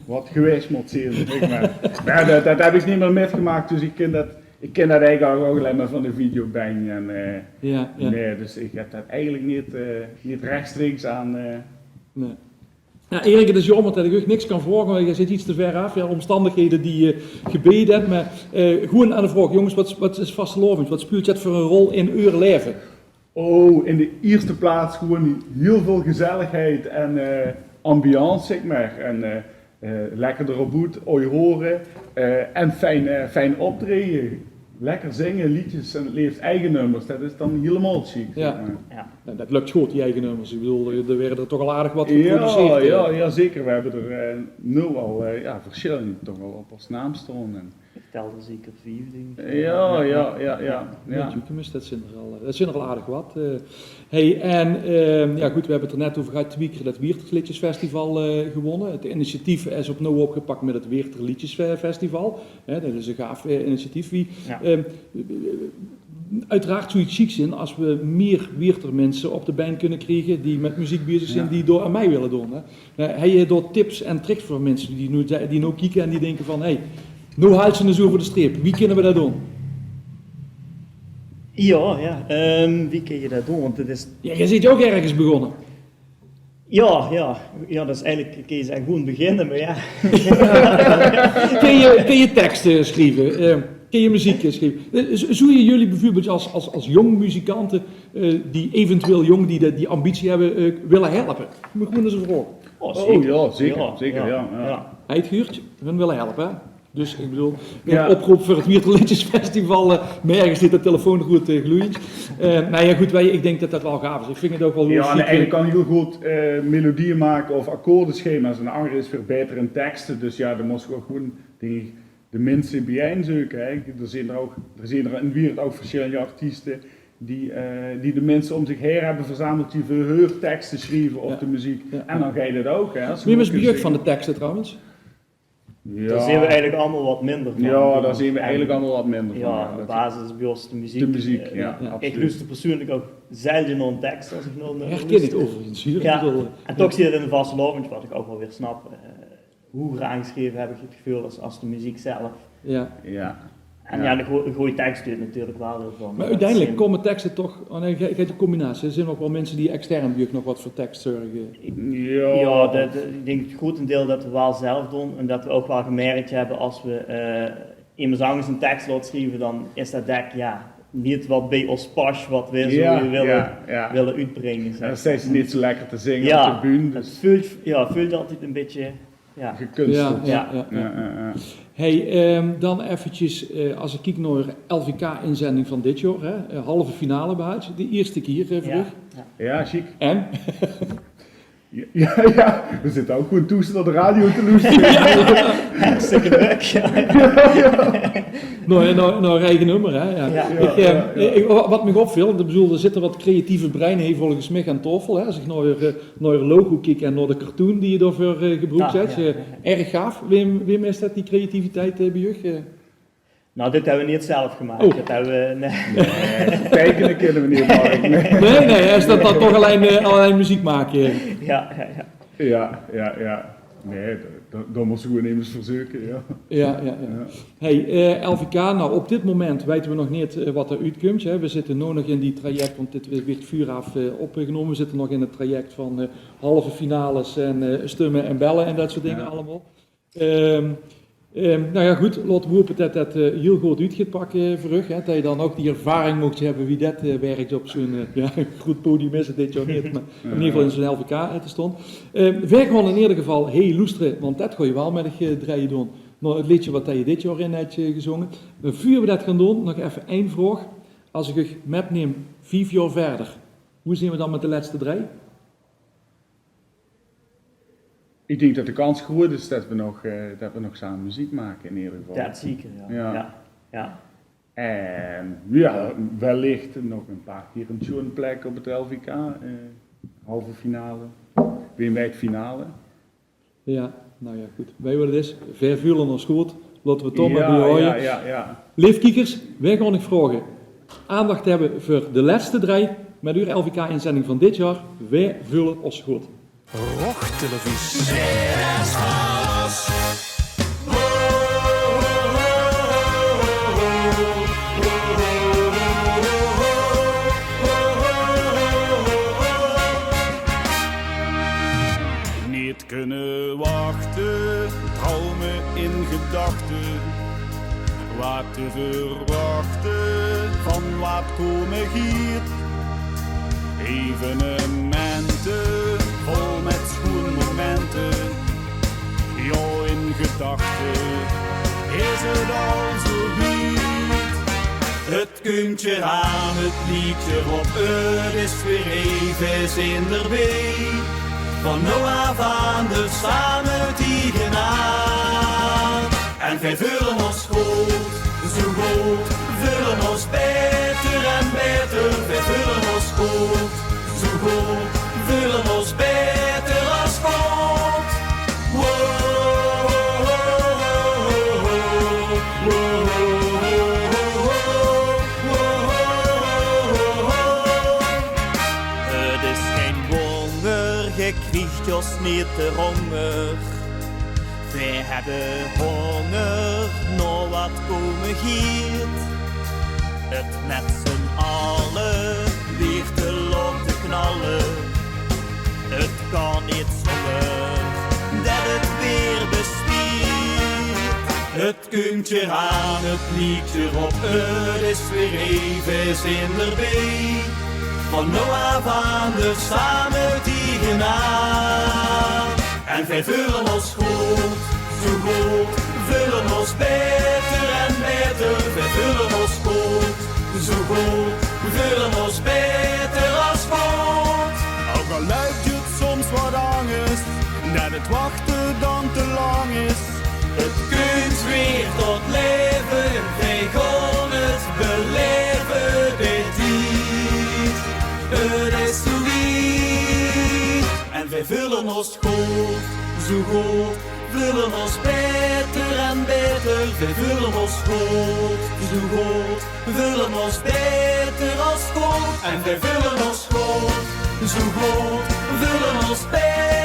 Wat geweest moet zien, zeg maar. Maar dat heb ik niet meer metgemaakt, dus ik ken dat eigenlijk ook alleen maar van de videobang. Nee, dus ik heb dat eigenlijk niet rechtstreeks aan. Nee. Nou, Erik, het is jammer dat ik ook niks kan vragen, want je zit iets te ver af. Ja, omstandigheden die je gebeden hebt. Maar gewoon aan de vraag, jongens, wat is vastelovend? Wat speelt dat voor een rol in uw leven? Oh, in de eerste plaats gewoon heel veel gezelligheid en ambiance, zeg maar. En lekker erop goed, horen en fijn optreden. Lekker zingen, liedjes en het leeft eigen nummers, dat is dan helemaal chic. Ja. Nou, dat lukt goed, die eigen nummers. Ik bedoel, er werden er toch al aardig wat geproduceerd. Ja, zeker. We hebben er nu al verschillende toch al op ons naam staan. Ik tel er zeker 4, denk ik. Ja. Dat zijn er al aardig wat. Hey, en goed, we hebben het er net over gehad, 2 keer dat Weerterliedjesfestival gewonnen. Het initiatief is opnieuw opgepakt met het Weerterliedjesfestival. Dat is een gaaf initiatief. Uiteraard zou het chic zijn als we meer Weertermensen op de band kunnen krijgen die met muziek bezig zijn, die door aan mij willen doen. Heb je door tips en tricks voor mensen die nu kijken en die denken van, hey, nu haalt ze eens over de streep. Wie kunnen we dat doen? Wie kun je dat doen? Want het is... Ja, je zit ook ergens begonnen. Ja, dat is eigenlijk, kun je zeggen, gewoon beginnen, maar ja. Kun je teksten schrijven? Kun je muziek schrijven? Zou je jullie bijvoorbeeld als jong muzikanten, die eventueel jong, die ambitie hebben, willen helpen? Moet gewoon eens een vraag. Zeker. Hij het huurt, we willen helpen, hè? Dus ik bedoel, een oproep voor het Weerterliedjesfestival, maar ergens zit de telefoon goed gloeiend. Ik denk dat dat wel gaaf is. Ik vind het ook wel heel en eigenlijk kan je heel goed melodieën maken of akkoordenschema's. En de andere is verbeteren teksten. Dus ja, dan moest je ook gewoon de mensen bij zoeken. Er zijn er in de wereld ook verschillende artiesten die de mensen om zich heen hebben verzameld die voor hun teksten schrijven op de muziek. En dan ga je dat ook. Wie was bejucht van de teksten trouwens? Ja. Daar zien we eigenlijk allemaal wat minder van. Ja, daar zien we eigenlijk allemaal wat minder van. Ja, de basis is bij ons de muziek. De muziek, Ik luister persoonlijk ook zelden naar een tekst als ik naar herken het overigens. En toch zie je het in de vastelovend, wat ik ook wel weer snap. Hoe aangeschreven heb ik het gevoel als de muziek zelf. En de goede tekst doet natuurlijk wel heel veel. Maar uiteindelijk komen teksten toch, je hebt een combinatie. Er zijn ook wel mensen die extern nog wat voor tekst zorgen. Ik denk het grotendeel dat we wel zelf doen. En dat we ook wel gemerkt hebben als we iemand anders een tekst laten schrijven, dan is dat niet wat bij ons past, wat we willen uitbrengen. Dan is steeds niet zo lekker te zingen op de bühne. Dus. Het voelt altijd een beetje... gekunsteld. Hey, dan eventjes, als ik kijk naar LVK-inzending van dit jaar, halve finale behaald, de eerste keer terug. Ja, chic. En? Ja, we zitten ook gewoon toestel de radio te luisteren. Hartstikke druk. Nou, eigen nummer, hè. Wat me opviel, er zitten wat creatieve breinen volgens mij aan tafel. Hè. Als ik naar je logo kijk en naar de cartoon die je daarvoor gebruikt hebt. Erg gaaf. Wim is dat die creativiteit bij je? Nou, dit hebben we niet zelf gemaakt. Dat hebben we... Tekenen kunnen we niet maken. Nee, is dat dan toch alleen muziek maken? Ja. Nee, daar moesten we gewoon eens verzoeken, Ja. Hey, LVK, nou op dit moment weten we nog niet wat er uitkomt. Hè. We zitten nu nog in die traject, want dit werd vuur af opgenomen. We zitten nog in het traject van halve finales en stemmen en bellen en dat soort dingen allemaal. Goed, laten we hopen dat dat heel goed uit gaat pakken voor u. Dat je dan ook die ervaring mocht hebben wie dat werkt op zo'n goed podium is het dit jaar niet, maar in ieder geval in zo'n LVK te stond. Wij gaan in ieder geval heel loesteren, want dat ga je wel met een draaien doen. Nou, het liedje wat je dit jaar in hebt gezongen. Voor we dat gaan doen, nog even één vraag. Als ik u metneem 5 jaar verder, hoe zien we dan met de laatste 3? ik denk dat de kans groot is dat we nog samen muziek maken in ieder geval. Dat zeker, ja. En ja, wellicht nog een paar keer een tune plek op het LVK, halve finale, weer bij het finale. Ja, nou ja, goed. Wij willen dus, 5 uur ons goed, laten we toch maar bij horen. Ja. Lieve kijkers, wij gaan nog vragen aandacht hebben voor de laatste 3 met uw LVK-inzending van dit jaar. Wij vullen ons goed. Rochtelevisie. Niet kunnen wachten, dromen in gedachten. Wat te verwachten, van wat komen hier. Evenementen, vol met schoenmomenten. Jo, in gedachten is het al zo niet. Het kuntje aan, het liedje op, het is weer even zinderbij. Van nou af aan de samen tegenaan. En wij vullen ons goed, zo goed, vullen ons beter en beter. Wij vullen ons goed, zo goed, vullen ons beter als God. Het is geen wonder, je krijgt jos niet te honger. Wij hebben honger, nog wat komen giet. Het met z'n allen weer te lang te knallen. Het kan niet zonder dat het weer bespiert. Het kuntje aan, het liedje op, het is weer even zinderbij. Van nou af aan de samen tegenaan. En wij vullen ons goed, zo goed, vullen ons beter en beter. Wij vullen ons goed, zo goed, vullen ons beter als God. Ook al lijkt het soms wat angst, dat het wachten dan te lang is. Het kunt weer tot leven, wij gaan het beleven, dit niet. Het is zo wie. En wij vullen ons goed, zo goed, vullen ons beter en beter. Wij vullen ons goed, zo goed, vullen ons beter als God. En wij vullen ons goed, zo goed, vullen ons beter.